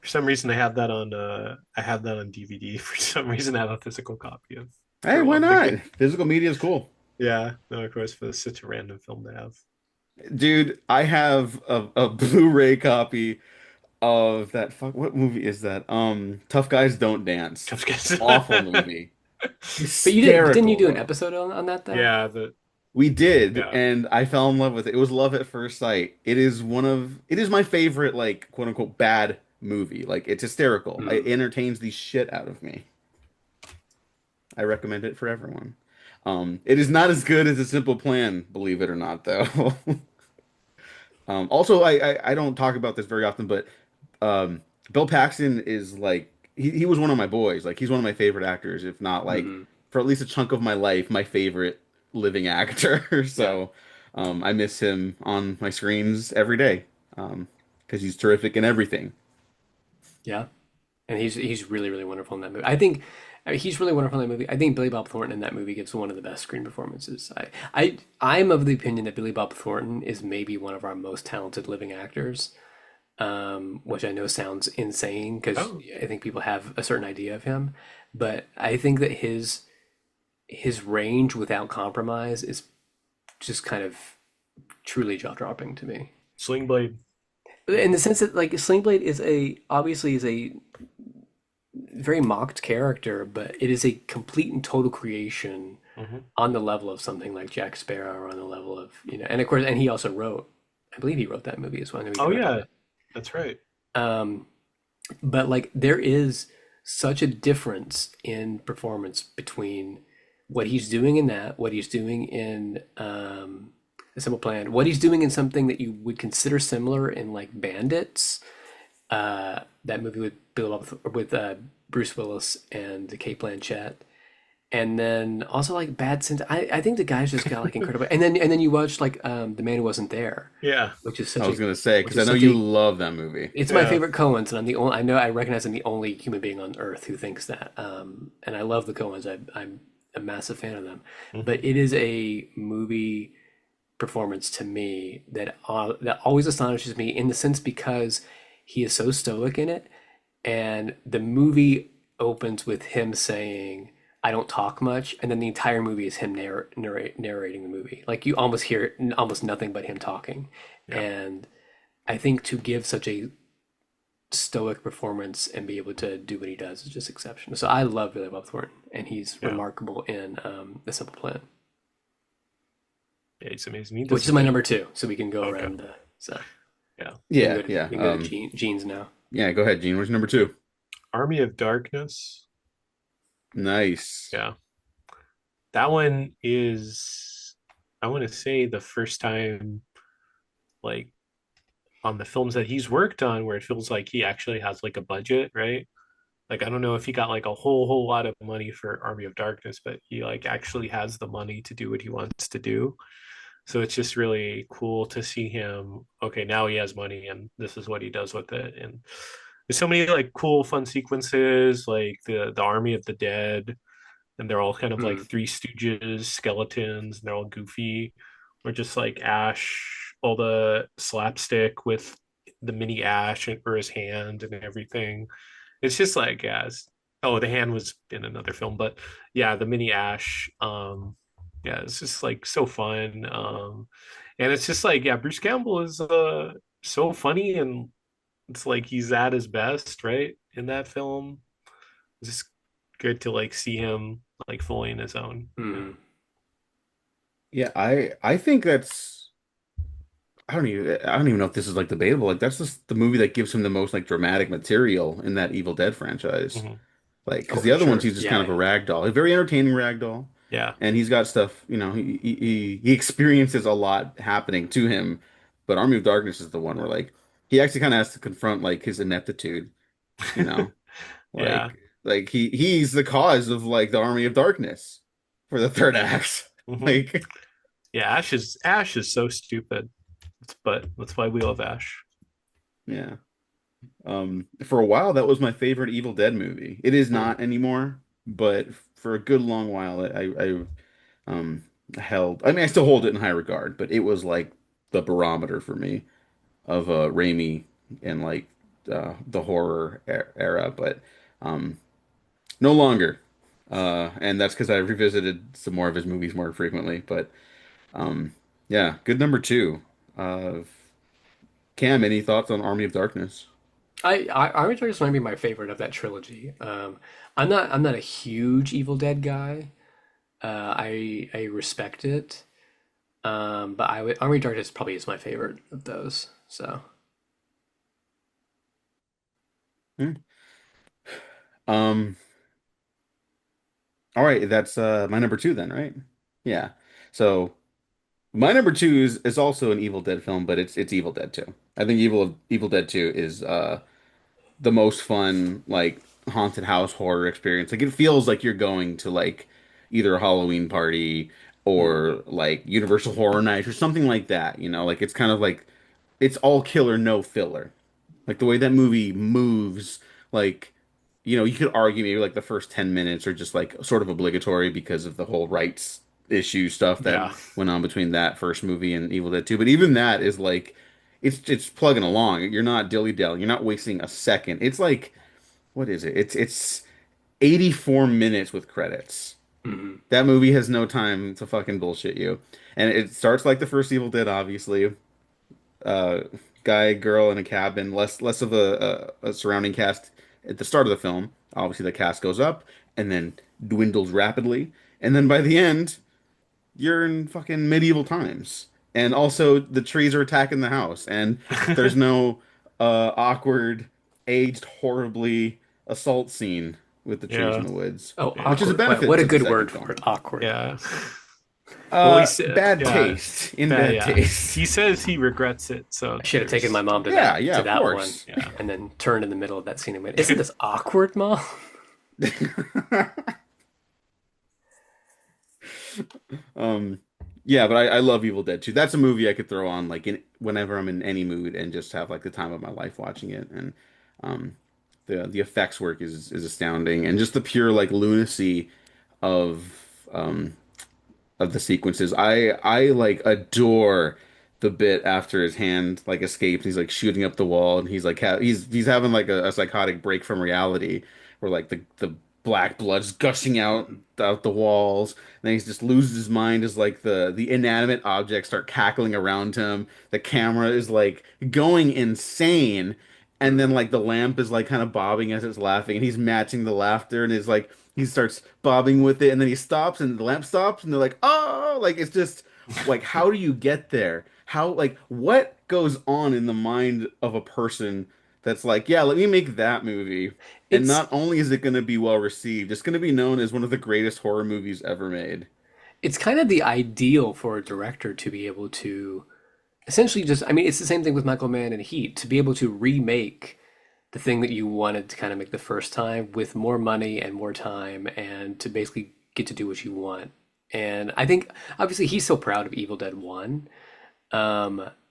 for some reason I have that on DVD. For some reason I have a physical copy of Hey, For why Love of the not? Game. Physical media is cool. Yeah. No, of course, for such a random film to have. Dude, I have a Blu-ray copy of that what movie is that? Tough Guys Don't Dance. Tough guys. Awful movie. But didn't you Hysterical do an though. episode on that though? Yeah, the We did, yeah. and I fell in love with it. It was love at first sight. It is my favorite, like, quote unquote, bad movie. Like, it's hysterical. It Mhm. entertains the shit out of me. I recommend it for everyone. It is not as good as A Simple Plan, believe it or not, though. Also, I don't talk about this very often, but um, Bill Paxton is like he was one of my boys. Like he's one of my favorite actors, if not like Hmm. for at least a chunk of my life, my favorite living actor. Yeah. So I miss him on my screens every day because he's terrific in everything. Yeah. And he's really really wonderful in that movie. I mean, he's really wonderful in that movie. I think Billy Bob Thornton in that movie gives one of the best screen performances. I'm of the opinion that Billy Bob Thornton is maybe one of our most talented living actors, which I know sounds insane because Oh, I think people have a certain idea of him, but I think that his range without compromise is just kind of truly jaw dropping to me. Sling Blade. In the sense that like Sling Blade is a obviously is a very mocked character, but it is a complete and total creation Hmm. on the level of something like Jack Sparrow, or on the level of, and of course, and he also wrote, I believe he wrote that movie as well. I know he Oh directed yeah, it. that's right. Um, but like there is such a difference in performance between what he's doing in that, what he's doing in A Simple Plan, what he's doing in something that you would consider similar in like Bandits, that movie with Bruce Willis and Kate Blanchett, and then also like Bad Sense. I think the guy's just got like incredible. And then you watch like The Man Who Wasn't There, Yeah, which is I such was a gonna say which because is I know such you a love that movie. it's my yeah. favorite Coens, and I'm the only I know I recognize I'm the only human being on earth who thinks that. And I love the Coens. I'm a massive fan of them, Hmm. but it is a movie performance to me that always astonishes me in the sense because he is so stoic in it, and the movie opens with him saying, "I don't talk much," and then the entire movie is him narrating the movie. Like you almost hear almost nothing but him talking, Yeah, and I think to give such a stoic performance and be able to do what he does is just exceptional. So I love Billy Bob Thornton, and he's yeah, remarkable in The Simple Plan, yeah. It's amazing. He which does is my good. number two. So we can go Okay. around. So Yeah. Yeah, yeah, we can go to Gene's now. yeah. Go ahead, Gene. What's your number two? Army of Darkness. Nice. Yeah. That one is, I want to say, the first time, like, on the films that he's worked on where it feels like he actually has like a budget, right? Like, I don't know if he got like a whole lot of money for Army of Darkness, but he like actually has the money to do what he wants to do. So it's just really cool to see him. Okay, now he has money, and this is what he does with it. And there's so many like cool, fun sequences, like the Army of the Dead, and they're all kind of like Mm. Three Stooges skeletons, and they're all goofy, or just like Ash, all the slapstick with the mini Ash or his hand and everything. It's just like, yeah, oh, the hand was in another film, but yeah, the mini Ash, yeah, it's just like so fun. And it's just like, yeah, Bruce Campbell is so funny, and it's like he's at his best, right? In that film. It's just good to like see him like fully in his own. Yeah. Mm. Yeah, I think that's I don't even know if this is like debatable. Like that's just the movie that gives him the most like dramatic material in that Evil Dead franchise. Hmm. Like Oh, because the for other ones sure. he's just kind Yeah, of a yeah. rag doll, a very entertaining rag doll, Yeah. and he's got stuff. He experiences a lot happening to him. But Army of Darkness is the one where like he actually kind of has to confront like his ineptitude. You know, Yeah. he's the cause of like the Army of Darkness for the third act. Hmm. Like Yeah. Ash is so stupid. But that's why we love Ash. yeah. For a while, that was my favorite Evil Dead movie. It is Hmm. not anymore, but for a good long while, um held. I mean, I still hold it in high regard, but it was like the barometer for me of Raimi and like the horror era. But um, no longer. And that's because I revisited some more of his movies more frequently. But yeah, good number two. Uh, Cam, any thoughts on Army of Darkness? Army Target's might be my favorite of that trilogy. I'm not a huge Evil Dead guy. I respect it. But Army Target probably is my favorite of those. So Hmm. Um, all right, that's my number two then, right? Yeah. So my number two is also an Evil Dead film, but it's Evil Dead 2. I think Evil Dead 2 is the most fun like haunted house horror experience. Like it feels like you're going to like either a Halloween party Mm. or like Universal Horror Nights or something like that, you know? Like it's kind of like it's all killer, no filler. Like the way that movie moves, like, you know, you could argue maybe like the first 10 minutes are just like sort of obligatory because of the whole rights issue stuff that Yeah. went on between that first movie and Evil Dead 2. But even that is like it's plugging along. You're not dilly-dallying. You're not wasting a second. It's like what is it? It's 84 minutes with credits. Hmm. That movie has no time to fucking bullshit you. And it starts like the first Evil Dead, obviously, uh, guy, girl in a cabin, less of a surrounding cast at the start of the film. Obviously, the cast goes up and then dwindles rapidly, and then by the end, you're in fucking medieval times. And also, the trees are attacking the house, and there's no awkward, aged horribly assault scene with the trees in Yeah. the woods, Oh, Yeah. which is a awkward. What, benefit what a to the good second word for film. it. Awkward. Yeah. Well, he said, Bad yeah, taste, in bad yeah. taste. He says he regrets it. So I should have taken my there's, mom to Yeah, yeah, to of that one, course. yeah. and then turned in the middle of that scene and went, "Isn't this awkward, Mom?" Um, yeah, but I love Evil Dead 2. That's a movie I could throw on like whenever I'm in any mood and just have like the time of my life watching it. And um, the effects work is astounding, and just the pure like lunacy of um of the sequences. I like adore the bit after his hand like escapes. He's like shooting up the wall, and he's like he's having like a psychotic break from reality, where like the black blood's gushing out the walls. And then he just loses his mind as like the inanimate objects start cackling around him. The camera is like going insane. And then Mm. like the lamp is like kind of bobbing as it's laughing, and he's matching the laughter, and is like he starts bobbing with it, and then he stops, and the lamp stops, and they're like, "Oh!" Like it's just like, how do you get there? How like what goes on in the mind of a person that's like, yeah, let me make that movie, and It's not only is it going to be well received, it's going to be known as one of the greatest horror movies ever made. it's kind of the ideal for a director to be able to essentially just, I mean, it's the same thing with Michael Mann and Heat, to be able to remake the thing that you wanted to kind of make the first time with more money and more time and to basically get to do what you want. And I think obviously he's so proud of Evil Dead 1.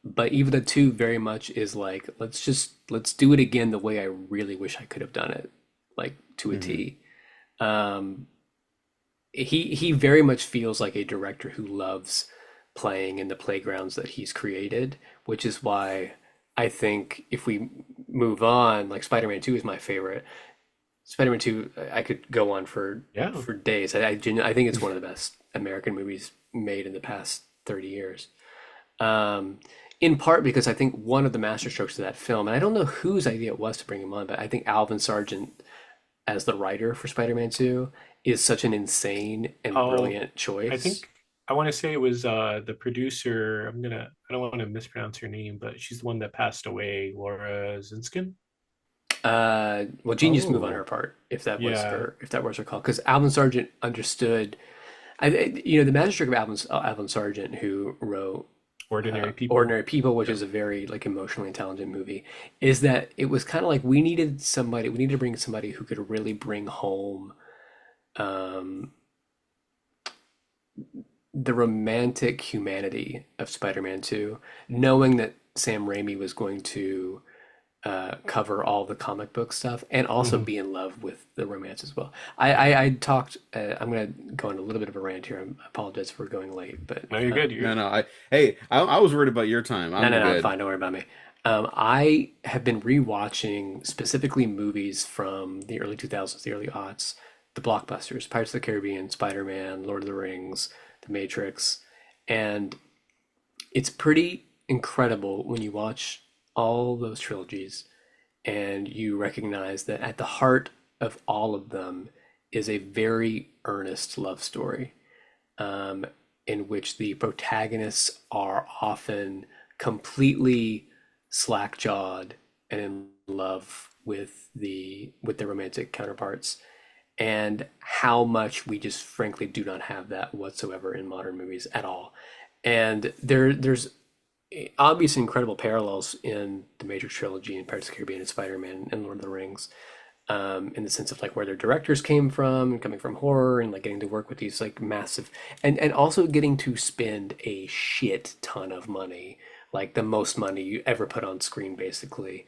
But Evil Dead 2 very much is like, let's do it again the way I really wish I could have done it, like to a Hmm. T. Um, he very much feels like a director who loves playing in the playgrounds that he's created, which is why I think if we move on, like Spider-Man 2 is my favorite. Spider-Man 2, I could go on Yeah. for days. I think it's one of the best American movies made in the past 30 years. Um, in part because I think one of the masterstrokes of that film, and I don't know whose idea it was to bring him on, but I think Alvin Sargent as the writer for Spider-Man 2 is such an insane and Oh, brilliant I choice. think I want to say it was the producer. I don't want to mispronounce her name, but she's the one that passed away, Laura Zinskin. Well, genius move on her Oh, part, Yeah. if that was her call, because Alvin Sargent understood. You know, the masterstroke of Alvin Sargent, who wrote Ordinary People. Ordinary People, which Yeah. is a very like emotionally intelligent movie, is that it was kind of like we needed to bring somebody who could really bring home um, the romantic humanity of Spider-Man 2, knowing that Sam Raimi was going to cover all the comic book stuff and also Mhm. be in love with the romance as well. I talked, I'm going to go on a little bit of a rant here. I apologize for going late, but No, you're good. no, You're no. I was worried about your time. no, I'm no, no, I'm good. fine. Don't worry about me. I have been rewatching specifically movies from the early 2000s, the early aughts, the blockbusters, Pirates of the Caribbean, Spider-Man, Lord of the Rings, The Matrix, and it's pretty incredible when you watch all those trilogies and you recognize that at the heart of all of them is a very earnest love story, um, in which the protagonists are often completely slack-jawed and in love with their romantic counterparts. and how much we just frankly do not have that whatsoever in modern movies at all. And there's obvious incredible parallels in the Matrix trilogy and Pirates of the Caribbean and Spider-Man and Lord of the Rings, in the sense of like where their directors came from, coming from horror, and like getting to work with these like massive, and also getting to spend a shit ton of money, like the most money you ever put on screen, basically,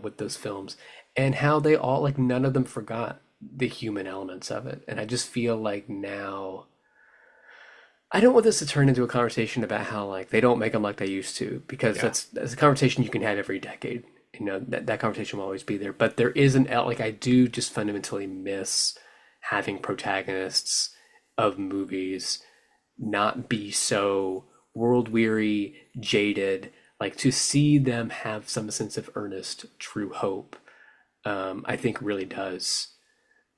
with those films, and how they all like none of them forgot the human elements of it, and I just feel like now. I don't want this to turn into a conversation about how like they don't make them like they used to, because Yeah. that's a conversation you can have every decade. You know, that conversation will always be there. But there is an like I do just fundamentally miss having protagonists of movies not be so world weary, jaded, like to see them have some sense of earnest, true hope, I think really does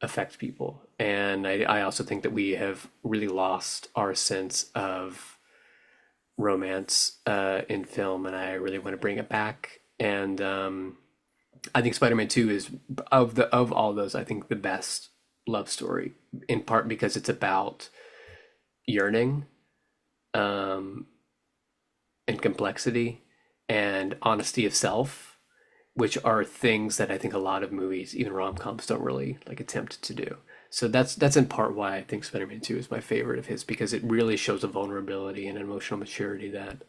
affect people. And I also think that we have really lost our sense of romance in film, and I really want to bring it back. And I think Spider-Man 2 is of all those, I think the best love story, in part because it's about yearning, um, and complexity and honesty of self, which are things that I think a lot of movies, even rom-coms, don't really like attempt to do. So that's in part why I think Spider-Man 2 is my favorite of his, because it really shows a vulnerability and an emotional maturity that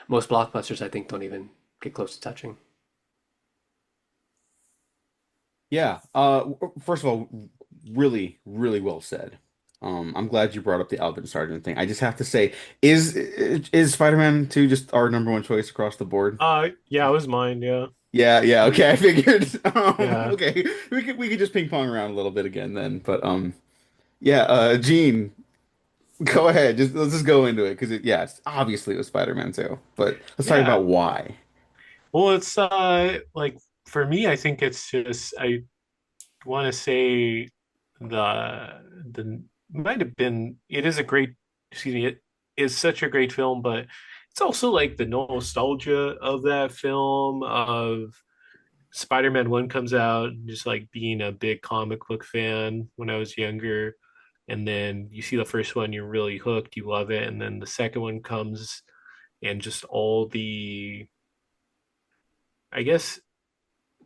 most blockbusters I think don't even get close to touching. Yeah. First of all, really, really well said. I'm glad you brought up the Alvin Sargent thing. I just have to say, is Spider-Man 2 just our number one choice across the board? Yeah, it was mine. Yeah. Yeah, yeah, okay, I figured. Yeah. Okay, we could just ping pong around a little bit again then. But yeah, Gene, go ahead. Let's just go into it because yeah, it's obviously it was Spider-Man 2. But let's talk Yeah. about why. Well, it's like for me, I think it's just I want to say the might have been it is a great excuse me, it is such a great film, but it's also like the nostalgia of that film of Spider-Man 1 comes out and just like being a big comic book fan when I was younger. And then you see the first one, you're really hooked, you love it. And then the second one comes and just all I guess,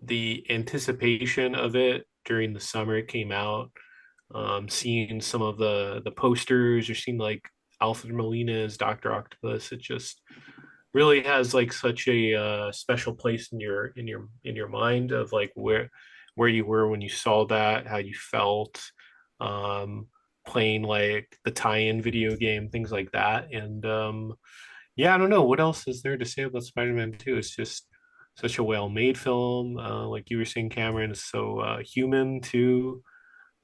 the anticipation of it during the summer it came out, seeing some of the posters, you're seeing like Alfred Molina's Doctor Octopus. It just really has like such a special place in your mind of like where you were when you saw that, how you felt, um, playing like the tie-in video game, things like that. And yeah, I don't know what else is there to say about Spider-Man 2. It's just such a well-made film. Like you were saying, Cameron, is so human too.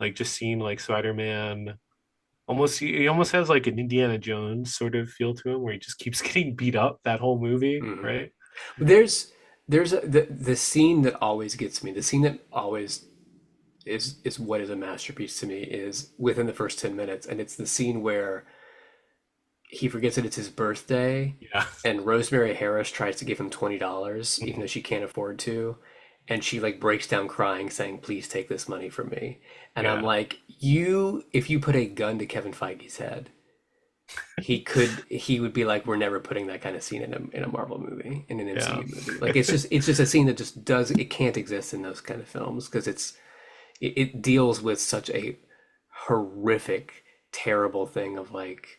Like just seeing like Spider-Man almost he almost has like an Indiana Jones sort of feel to him where he just keeps getting beat up that whole movie, Hmm. right? There's the scene that always gets me, the scene that always is what is a masterpiece to me is within the first 10 minutes, and it's the scene where he forgets that it's his birthday, Yeah. and Rosemary Harris tries to give him $20 even though she can't afford to, and she like breaks down crying saying, please take this money from me. And I'm Yeah. like, you if you put a gun to Kevin Feige's head, he would be like, we're never putting that kind of scene in a Marvel movie, in an Yeah. MCU movie. Like it's just a scene that just does it can't exist in those kind of films because it deals with such a horrific, terrible thing of like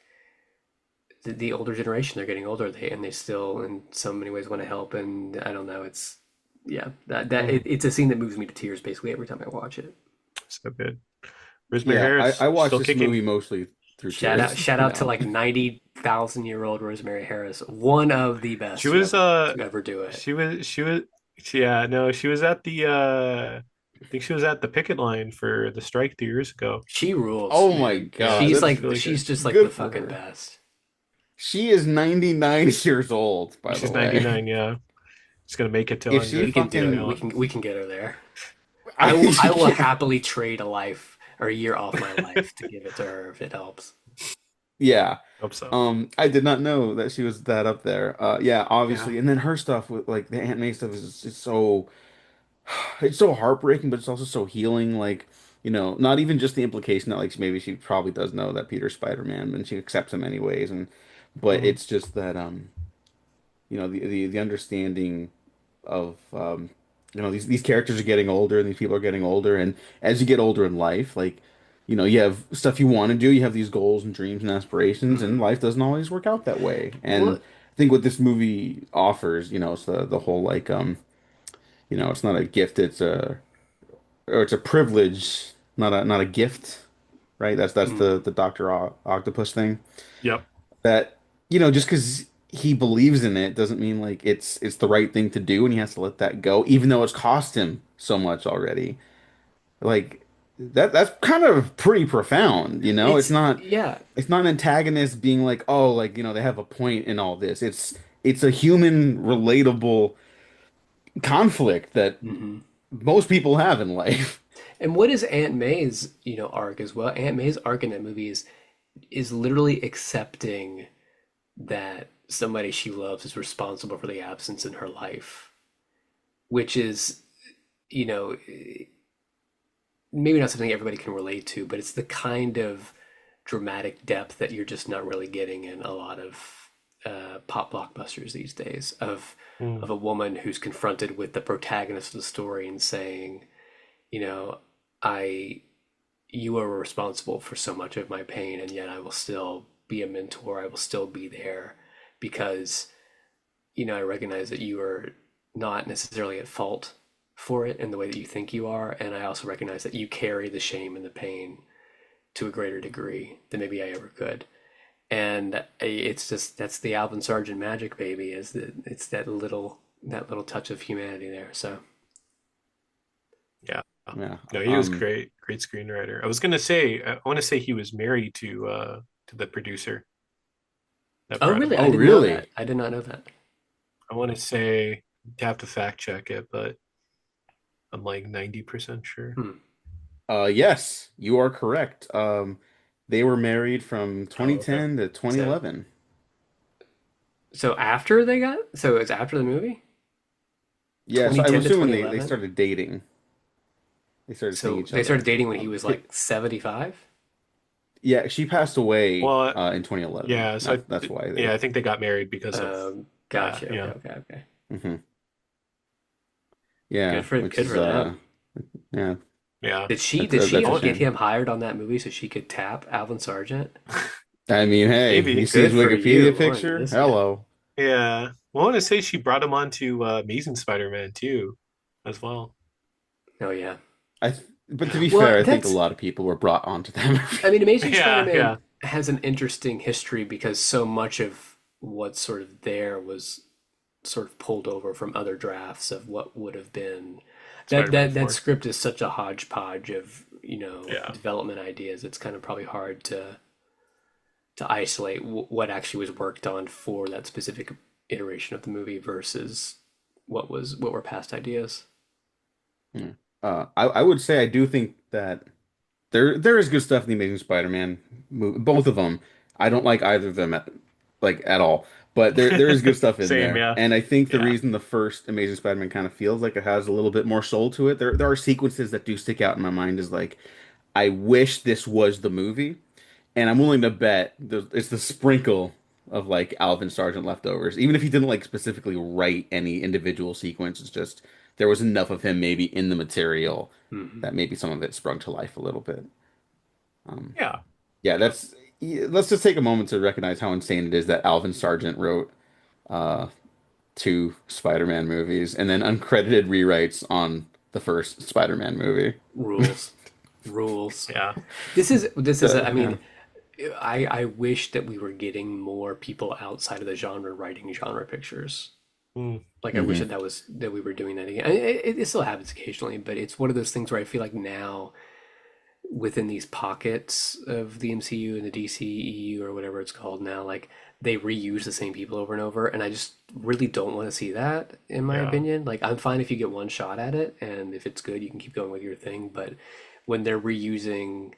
the older generation. They're getting older, and they still in so many ways want to help. And I don't know, it's yeah, Mm, it's a scene that moves me to tears basically every time I watch it. so good. Rosemary Yeah, I Harris watched still this movie kicking. mostly through Shout out, tears. shout You out to know. like 90,000-year-old Rosemary Harris, one of the She best was to ever do it. she was yeah, no, she was at the I think she was at the picket line for the strike 2 years ago. She rules, Oh my man. Yeah, God, she She's was that's like, really she's good. just like the good for fucking her. best. She is 99 years old, by the She's way. 99, yeah. She's gonna make it to If she 100. We can do Maybe it. fucking not. We can get her there. I will yeah. happily trade a life or a year off my life to give it to her if it helps. Yeah. Hope so. I did not know that she was that up there. Yeah, Yeah. obviously. And then her stuff with like the Aunt May stuff is just so it's so heartbreaking, but it's also so healing. Like not even just the implication that like maybe she probably does know that Peter's Spider-Man and she accepts him anyways, but Mhm. it's just that the understanding of these characters are getting older and these people are getting older, and as you get older in life, like you have stuff you want to do, you have these goals and dreams and aspirations, and Hmm. life doesn't always work out that way. And What? I think what this movie offers, it's the whole like it's not a gift, it's a privilege, not a gift, right? That's Mm. the Doctor Octopus thing. Yep. That just because he believes in it doesn't mean like it's the right thing to do, and he has to let that go, even though it's cost him so much already. Like that's kind of pretty profound, you know? It's yeah. It's not an antagonist being like, oh, like they have a point in all this. It's a human relatable conflict that Hmm. most people have in life. And what is Aunt May's, arc as well? Aunt May's arc in that movie is literally accepting that somebody she loves is responsible for the absence in her life, which is, you know, maybe not something everybody can relate to, but it's the kind of dramatic depth that you're just not really getting in a lot of pop blockbusters these days of Mm. a woman who's confronted with the protagonist of the story and saying, you know, I you are responsible for so much of my pain, and yet I will still be a mentor. I will still be there because, I recognize that you are not necessarily at fault for it in the way that you think you are. And I also recognize that you carry the shame and the pain to a greater degree than maybe I ever could. And it's just that's the Alvin Sargent magic, baby, is that it's that little touch of humanity there. So Yeah. Yeah. No, he was great. Great screenwriter. I was gonna say, I want to say he was married to the producer that oh brought him really? I Oh, on. didn't know that. really? I did not know that. I want to say you have to fact check it, but I'm like 90% sure. Hmm. Yes, you are correct. They were married from Oh, okay. 2010 to So 2011. so it's after the movie? Yeah, so I'm 2010 to assuming they 2011? started dating. They started seeing So each they started other. dating when he was like 75? Yeah, she passed away Well, in 2011. yeah. So That's why yeah, they. I think they got married because of that. Gotcha. Okay, Yeah. okay, okay. Hmm. Yeah, Good for which good is for them. yeah, Yeah. Did she did she that's I a want, get shame. him hired on that movie so she could tap Alvin Sargent? I mean, hey, you maybe. see his Good for Wikipedia you. Oh my picture? goodness, man. Hello. Yeah. Well, I want to say she brought him on to Amazing Spider-Man too, as well. Oh yeah. But to be Well, fair, I think a that's lot of people were brought onto that I movie. mean, Amazing Yeah. Spider-Man Yeah. has an interesting history because so much of what's sort of there was sort of pulled over from other drafts of what would have been that Spider-Man that that 4. script is such a hodgepodge of Yeah. development ideas. It's kind of probably hard to isolate what actually was worked on for that specific iteration of the movie versus what were past ideas. Yeah. I would say I do think that there is good stuff in the Amazing Spider-Man movie, both of them. I don't like either of them at all, but there is good stuff in Same. there. Yeah. And I think the Yeah. reason the first Amazing Spider-Man kind of feels like it has a little bit more soul to it, there are sequences that do stick out in my mind is like I wish this was the movie, and I'm willing to bet it's the sprinkle of like Alvin Sargent leftovers. Even if he didn't like specifically write any individual sequence, it's just there was enough of him maybe in the material Hmm. that maybe some of it sprung to life a little bit. Um, Yeah. yeah, Yeah. let's just take a moment to recognize how insane it is that Alvin Sargent wrote uh, two Spider-Man movies and then uncredited rewrites on the first Spider-Man movie. Rules, rules. Yeah. This is. I Yeah. mean, I wish that we were getting more people outside of the genre writing genre pictures. Mm. Like I wish Hmm. that we were doing that again. It still happens occasionally, but it's one of those things where I feel like now within these pockets of the MCU and the DCEU or whatever it's called now, like they reuse the same people over and over, and I just really don't want to see that, in my Yeah. opinion. Like I'm fine if you get one shot at it, and if it's good, you can keep going with your thing. But when they're reusing,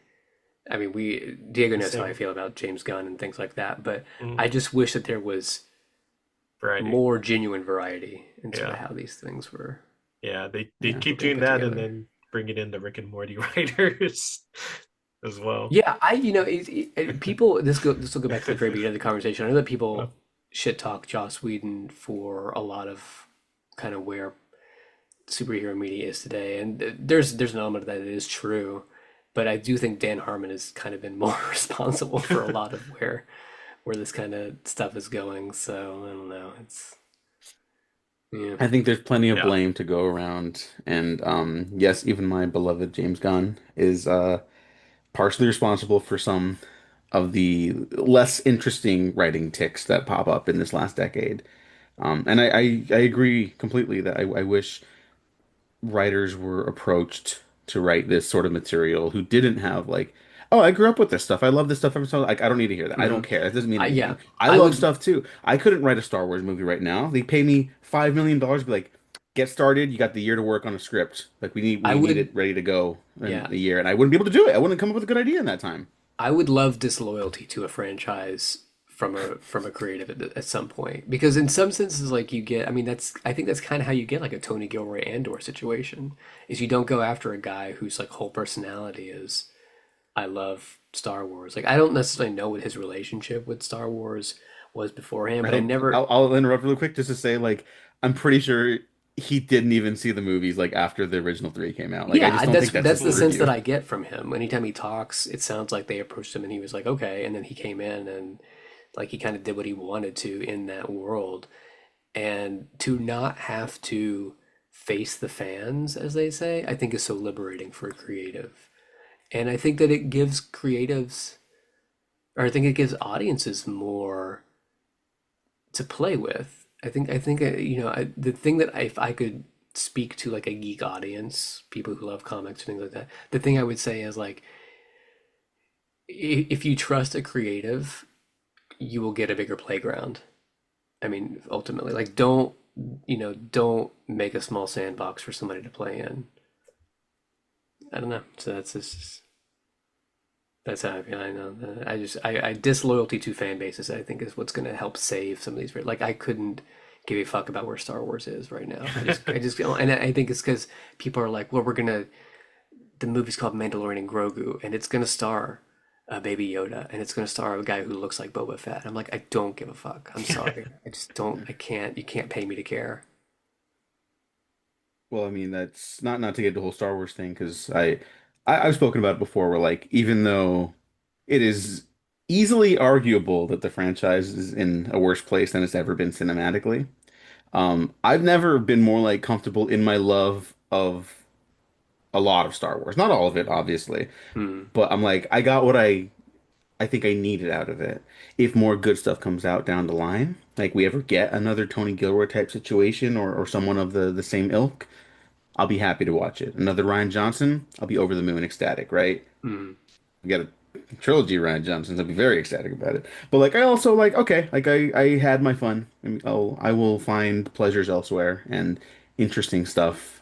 I mean, we Diego The knows how I same feel about James Gunn and things like that, but mm, I just wish that there was variety. more genuine variety in sort of Yeah. how these things were Yeah. They Yeah. keep being doing put that, and together. then bringing in the Rick and Morty writers as well. Yeah, people. This will go back to the very beginning of the conversation. I know that Uh, people shit talk Joss Whedon for a lot of kind of where superhero media is today, and there's an element of that that is true, but I do think Dan Harmon has kind of been more responsible for a lot of where this kind of stuff is going. So I don't know. It's yeah. I think there's plenty of yeah. blame to go around, and yes, even my beloved James Gunn is partially responsible for some of the less interesting writing ticks that pop up in this last decade. And I agree completely that I wish writers were approached to write this sort of material who didn't have like, oh, I grew up with this stuff. I love this stuff. I'm so like, I don't need to hear that. I don't Mhm. care. That doesn't mean Yeah, anything. I I love would. stuff too. I couldn't write a Star Wars movie right now. They pay me $5 million to be like, get started. You got the year to work on a script. Like I we need would. it ready to go in Yeah, a year, and I wouldn't be able to do it. I wouldn't come up with a good idea in that time. I would love disloyalty to a franchise from a creative at some point because in some senses like you get I think that's kind of how you get like a Tony Gilroy Andor situation is you don't go after a guy whose like whole personality is I love Star Wars. Like I don't necessarily know what his relationship with Star Wars was beforehand, I but I don't. never. I'll interrupt really quick just to say like I'm pretty sure he didn't even see the movies like after the original three came out. Like I just Yeah, don't think that's that's his the sense that purview. I get from him. Anytime he talks, it sounds like they approached him and he was like, okay, and then he came in and like he kind of did what he wanted to in that world. And to not have to face the fans, as they say, I think is so liberating for a creative. And I think that it gives creatives, or I think it gives audiences more to play with. The thing that if I could speak to like a geek audience, people who love comics and things like that, the thing I would say is like, if you trust a creative, you will get a bigger playground. I mean, ultimately, like don't make a small sandbox for somebody to play in. I don't know. So that's how I feel. I know. I disloyalty to fan bases. I think is what's going to help save some of these. Like I couldn't give a fuck about where Star Wars is right now. I just and I think it's because people are like, well, we're gonna. The movie's called Mandalorian and Grogu, and it's gonna star Baby Yoda, and it's gonna star a guy who looks like Boba Fett. I'm like, I don't give a fuck. I'm sorry. I just don't. I can't. You can't pay me to care. Well, I mean, that's not to get the whole Star Wars thing because I've spoken about it before. Where like even though it is easily arguable that the franchise is in a worse place than it's ever been cinematically, I've never been more like comfortable in my love of a lot of Star Wars. Not all of it, obviously, Hmm. but I'm like I got what I think I needed out of it. If more good stuff comes out down the line, like we ever get another Tony Gilroy type situation or someone of the same ilk. I'll be happy to watch it. Another Ryan Johnson, I'll be over the moon ecstatic, right? Hmm. We got a trilogy of Ryan Johnsons, I'll be very ecstatic about it. But like I also like okay, like I had my fun. I will find pleasures elsewhere and interesting stuff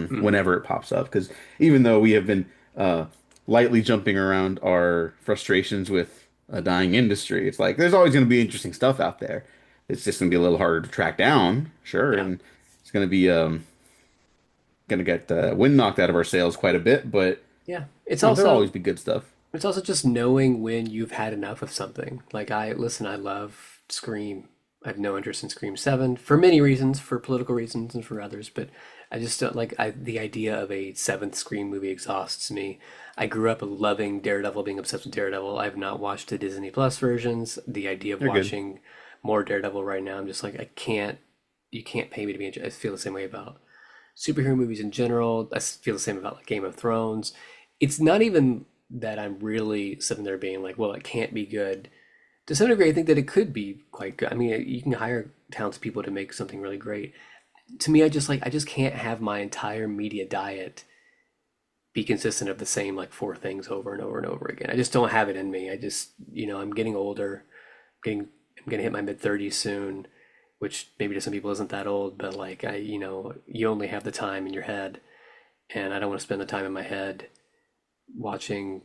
Hmm. whenever it pops up. Because even though we have been uh lightly jumping around our frustrations with a dying industry, it's like there's always gonna be interesting stuff out there. It's just gonna be a little harder to track down, sure, Yeah. and it's gonna be gonna get the wind knocked out of our sails quite a bit, but Yeah. there'll always be good stuff. It's also just knowing when you've had enough of something. Like I love Scream. I have no interest in Scream 7 for many reasons, for political reasons and for others, but I just don't like the idea of a seventh Scream movie exhausts me. I grew up loving Daredevil, being obsessed with Daredevil. I have not watched the Disney Plus versions. The idea of They're good. watching more Daredevil right now, I'm just like, I can't, you can't pay me to be, I feel the same way about superhero movies in general. I feel the same about like Game of Thrones. It's not even that I'm really sitting there being like, well, it can't be good. To some degree, I think that it could be quite good. I mean, you can hire talented people to make something really great. To me, I just can't have my entire media diet be consistent of the same like four things over and over and over again. I just don't have it in me. I'm getting older, getting I'm gonna hit my mid 30s soon, which maybe to some people isn't that old, but like you only have the time in your head, and I don't want to spend the time in my head watching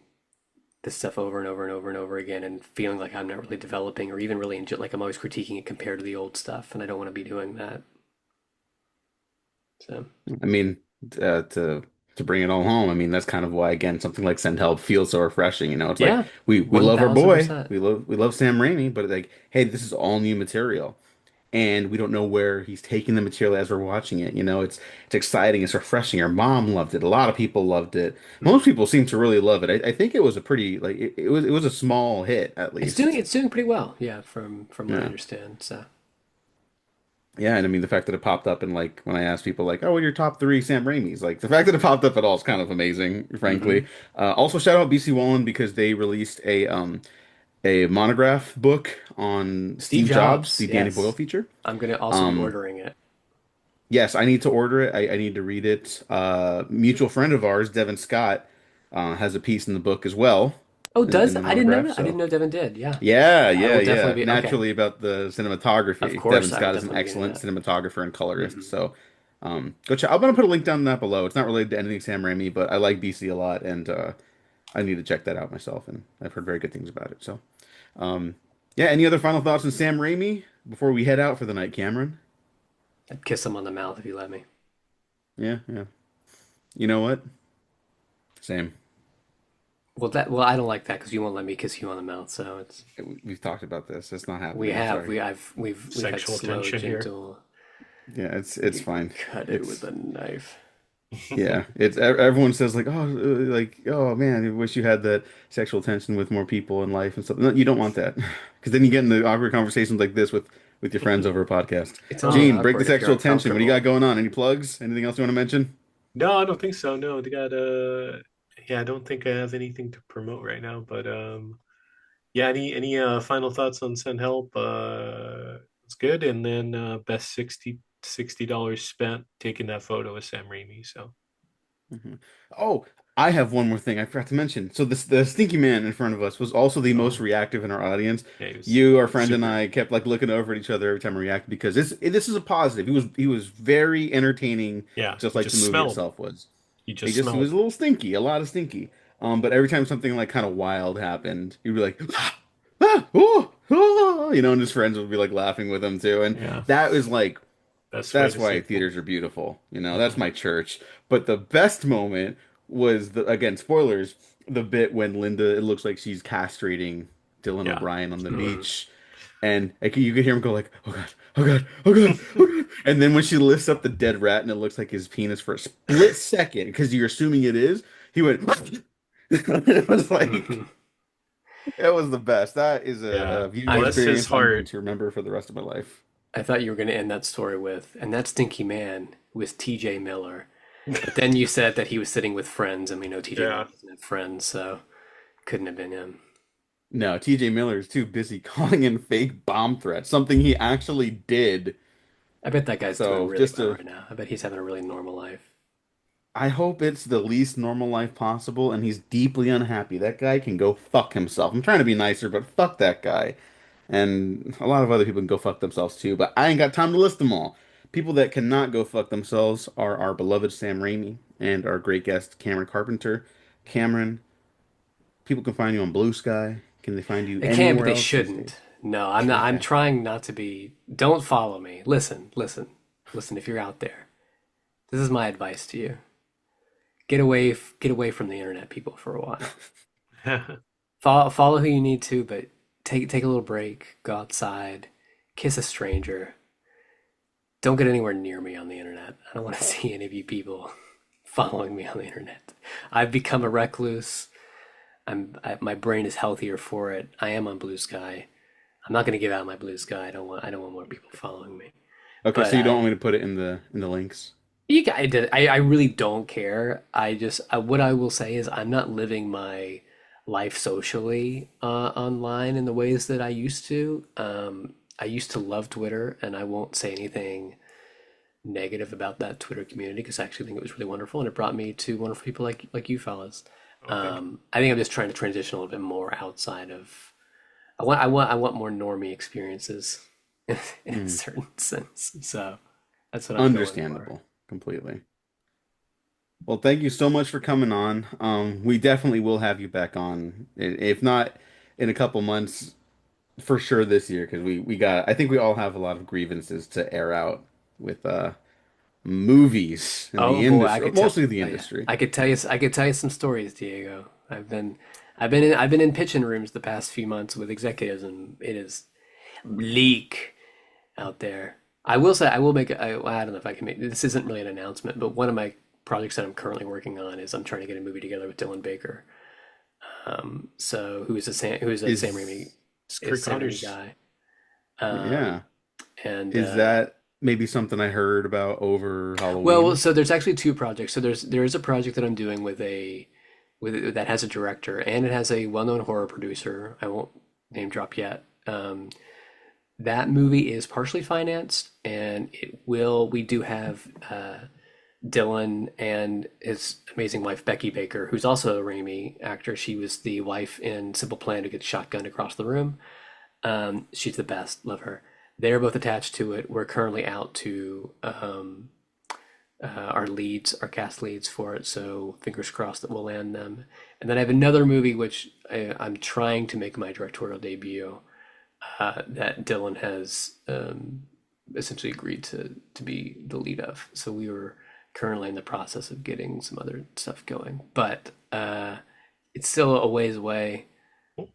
this stuff over and over and over and over again and feeling like I'm not really developing or even really enjoy like I'm always critiquing it compared to the old stuff, and I don't want to be doing that. So I mean, to to bring it all home. I mean, that's kind of why, again, something like Send Help feels so refreshing. You know, it's like Yeah, we love our boy, 1000%. we love Sam Raimi, but like, hey, this is all new material, and we don't know where he's taking the material as we're watching it. You know, it's exciting, it's refreshing. Our mom loved it. A lot of people loved it. Most Mhm. people seem to really love it. I think it was a pretty like it was a small hit at least. It's doing pretty well. Yeah, from what I Yeah. understand. So, Yeah, and I mean the fact that it popped up and like when I asked people like, "Oh, what are your top three Sam Raimis?" Like the fact that it popped up at all is kind of amazing, frankly. hmm Also, shout out BC Wallen because they released a monograph book on Steve Steve Jobs, Jobs. the Danny Boyle Yes, feature. I'm gonna also be Um, ordering it. yes, I need to order it. I need to read it. Mutual friend of ours, Devin Scott, has a piece in the book as well Oh, does in the I didn't know monograph. that. I didn't So. know Devin did. Yeah, Yeah, I yeah, will definitely yeah. be okay. Naturally about the Of cinematography. Devin course, I will Scott is an definitely be getting excellent that. cinematographer and colorist. hmm So, go check. I'm gonna put a link down that below. It's not related to anything Sam Raimi, but I like BC a lot, and I need to check that out myself. And I've heard very good things about it. So, um, yeah. Any other final thoughts on Sam Raimi before we head out for the night, Cameron? I'd kiss him on the mouth if you let me. Yeah, yeah. You know what? Same. Well, I don't like that because you won't let me kiss you on the mouth. So it's We've talked about this. It's not we happening. I'm have sorry. we've had Sexual slow, tension here. gentle. Yeah, it's You fine. cut it with It's a knife. Yeah, everyone says like oh man, I wish you had that sexual tension with more people in life and stuff. No, you don't want that because then you get into awkward conversations like this with your friends over a podcast. It's only Gene, Oh, break the awkward if you're sexual tension. What do you got uncomfortable. going on? Any plugs? Anything else you want to mention? no, I don't think so. No, they got yeah, I don't think I have anything to promote right now, but yeah, any final thoughts on Send Help? It's good. And then best $60 spent taking that photo with Sam Raimi. So Mhm. Oh, I have one more thing I forgot to mention. So this the stinky man in front of us was also the most oh reactive in our audience. yeah, he was You, our friend, and super I kept like looking over at each other every time we reacted because this is a positive. He was very entertaining, yeah, just he like the just movie smelled. itself was. He He just just he was smelled. a little stinky, a lot of stinky. But every time something like kind of wild happened, he'd be like, oh, oh, and his friends would be like laughing with him too. And Yeah. that was like Best way that's to see why it. theaters are beautiful. That's my church. But the best moment was again, spoilers, the bit when Linda, it looks like she's castrating Dylan Yeah. O'Brien on the Mhm. beach. And like, you could hear him go like, "Oh God, oh God, oh God, oh God!" And then when she lifts up the dead rat and it looks like his penis for a split second, because you're assuming it is, he went. It was like hmm that was the best. That is Yeah. a viewing I Bless his experience I'm going heart. to remember for the rest of my life. I thought you were going to end that story with, and that stinky man was T.J. Miller. But then you said that he was sitting with friends, and we know T.J. Miller Yeah. doesn't have friends, so couldn't have been him. No, TJ Miller is too busy calling in fake bomb threats, something he actually did. I bet that guy's doing So really just well to, right now. I bet he's having a really normal life. I hope it's the least normal life possible, and he's deeply unhappy. That guy can go fuck himself. I'm trying to be nicer, but fuck that guy. And a lot of other people can go fuck themselves too, but I ain't got time to list them all. People that cannot go fuck themselves are our beloved Sam Raimi and our great guest Cameron Carpenter. Cameron, people can find you on Blue Sky. Can they find you They can, but anywhere they else these days? shouldn't. No, I'm not. I'm trying not to be. Don't follow me. Listen. If you're out there, this is my advice to you. Get away from the internet, people, for a while. Follow who you need to, but take a little break. Go outside, kiss a stranger. Don't get anywhere near me on the internet. I don't want to see any of you people following me on the internet. I've become a recluse. My brain is healthier for it. I am on Blue Sky. I'm not going to give out my Blue Sky. I don't want more people following me. Okay, But so you don't want me to put it in the links. you guys, I really don't care. What I will say is I'm not living my life socially online in the ways that I used to. I used to love Twitter, and I won't say anything negative about that Twitter community because I actually think it was really wonderful, and it brought me to wonderful people like you fellas. Oh, thank you. I think I'm just trying to transition a little bit more outside of. I want more normie experiences in a Mm, certain sense. So that's what I'm going for. understandable, completely. Well, thank you so much for coming on. We definitely will have you back on, if not in a couple months, for sure this year, because we got. I think we all have a lot of grievances to air out with movies in Oh the boy, I industry, or could tell. mostly the Oh, yeah. industry. I could tell you some stories, Diego. I've been in pitching rooms the past few months with executives, and it is bleak out there. I will say, well, I don't know if I can make this. Isn't really an announcement, but one of my projects that I'm currently working on is I'm trying to get a movie together with Dylan Baker. So who's a Sam Raimi Is Kirk Sam Raimi Connors. guy. Um, yeah. and Is that maybe something I heard about over Well, Halloween? so there's actually two projects. So there is a project that I'm doing that has a director and it has a well-known horror producer. I won't name drop yet. That movie is partially financed, and we do have Dylan and his amazing wife Becky Baker, who's also a Raimi actor. She was the wife in Simple Plan who gets shotgunned across the room. She's the best. Love her. They're both attached to it. We're currently out to our cast leads for it. So fingers crossed that we'll land them. And then I have another movie which I'm trying to make my directorial debut. That Dylan has essentially agreed to be the lead of. So we were currently in the process of getting some other stuff going, but it's still a ways away.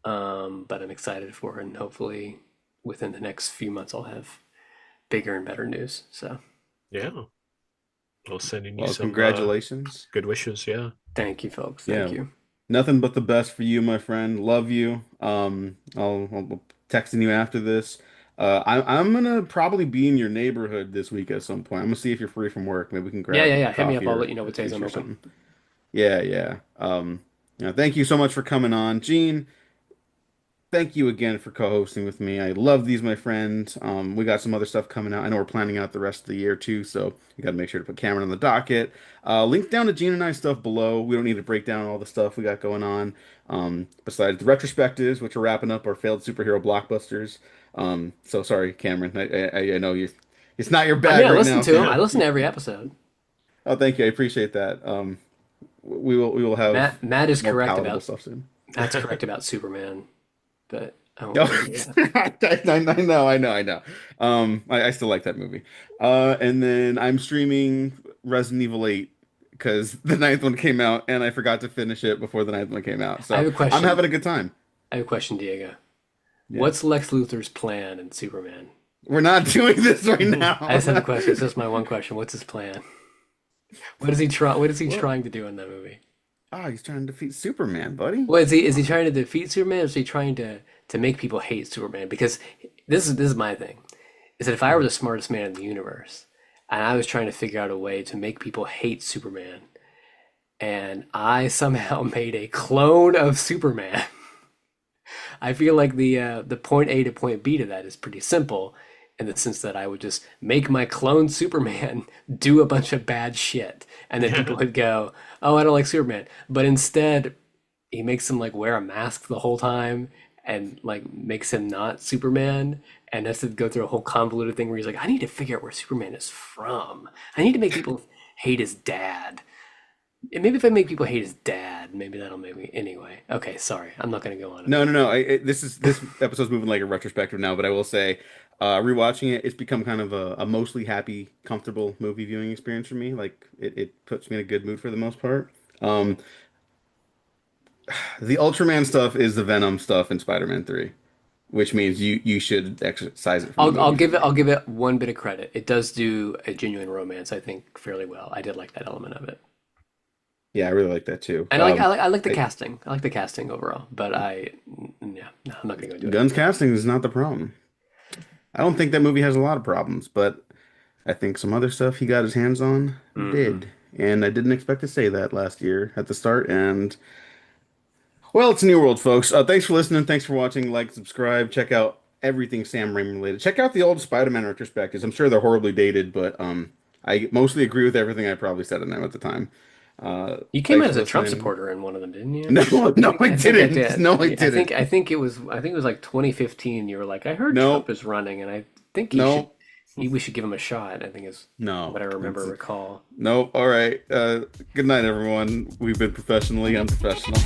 But I'm excited for it, and hopefully within the next few months I'll have bigger and better news. So Yeah. Well, sending you Well, some congratulations. good wishes. Yeah. thank you, folks. Thank Yeah, you. nothing but the best for you, my friend. Love you. I'll be texting you after this. I'm gonna probably be in your neighborhood this week at some point. I'm gonna see if you're free from work. Maybe we can Yeah, yeah, grab yeah. Hit me up. coffee I'll or let you know what days I'm sushi or open. something. Yeah, yeah. Thank you so much for coming on, Gene. Thank you again for co-hosting with me. I love these, my friend. We got some other stuff coming out. I know we're planning out the rest of the year too, so you got to make sure to put Cameron on the docket. Link down to Gene and I stuff below. We don't need to break down all the stuff we got going on. Besides the retrospectives, which are wrapping up our failed superhero blockbusters. So sorry, Cameron. I know you. It's not your I mean, bag I right listen now, to him. I fam. Yeah. listen to every episode. Oh, thank you. I appreciate that. We will have Matt is more correct palatable about stuff soon. Matt's correct about Superman, but I won't Oh, get into that. I know. I still like that movie. And then I'm streaming Resident Evil 8 because the ninth one came out and I forgot to finish it before the ninth one came out. I have So a I'm question. having a good time. I have a question, Diego. Yeah. What's Lex Luthor's plan in Superman? We're not doing this right I just have a now. question. It's just my one question. What's his plan? What is he try? What is he Well, trying to do in that movie? he's trying to defeat Superman, buddy. Well, is he trying to defeat Superman, or is he trying to make people hate Superman? Because this is my thing. Is that if I were the smartest man in the universe, and I was trying to figure out a way to make people hate Superman, and I somehow made a clone of Superman, I feel like the point A to point B to that is pretty simple, in the sense that I would just make my clone Superman do a bunch of bad shit, and then people would go, "Oh, I don't like Superman," but instead he makes him like wear a mask the whole time and like makes him not Superman and has to go through a whole convoluted thing where he's like, I need to figure out where Superman is from. I need to make people hate his dad. And maybe if I make people hate his dad, maybe that'll make me anyway. Okay, sorry. I'm not gonna go on No, about no, no. This episode's moving like a retrospective now, but I will say, rewatching it, it's become kind of a mostly happy, comfortable movie viewing experience for me. Like it puts me in a good mood for the most part. Um, the Ultraman stuff is the Venom stuff in Spider-Man 3, which means you should exercise it from the movie for me. I'll give it one bit of credit. It does do a genuine romance, I think, fairly well. I did like that element of it. Yeah, I really like that too. And I like the casting. I like the casting overall. But yeah, no, I'm not gonna go do it. Guns casting is not the problem. I don't think that movie has a lot of problems, but I think some other stuff he got his hands on Hmm. did. And I didn't expect to say that last year at the start. And well, it's New World, folks. Thanks for listening. Thanks for watching. Like, subscribe. Check out everything Sam Raimi related. Check out the old Spider-Man retrospectives. I'm sure they're horribly dated, but I mostly agree with everything I probably said in them at the time. You came out Thanks for as a Trump listening. supporter in one of them, didn't you? No, no, I I think I didn't. did. No, I I didn't. think it was like 2015. You were like, I heard Trump No, is running, and I think no, we should give him a shot. I think is no. what I remember recall. No. All right. Good night, everyone. We've been professionally unprofessional.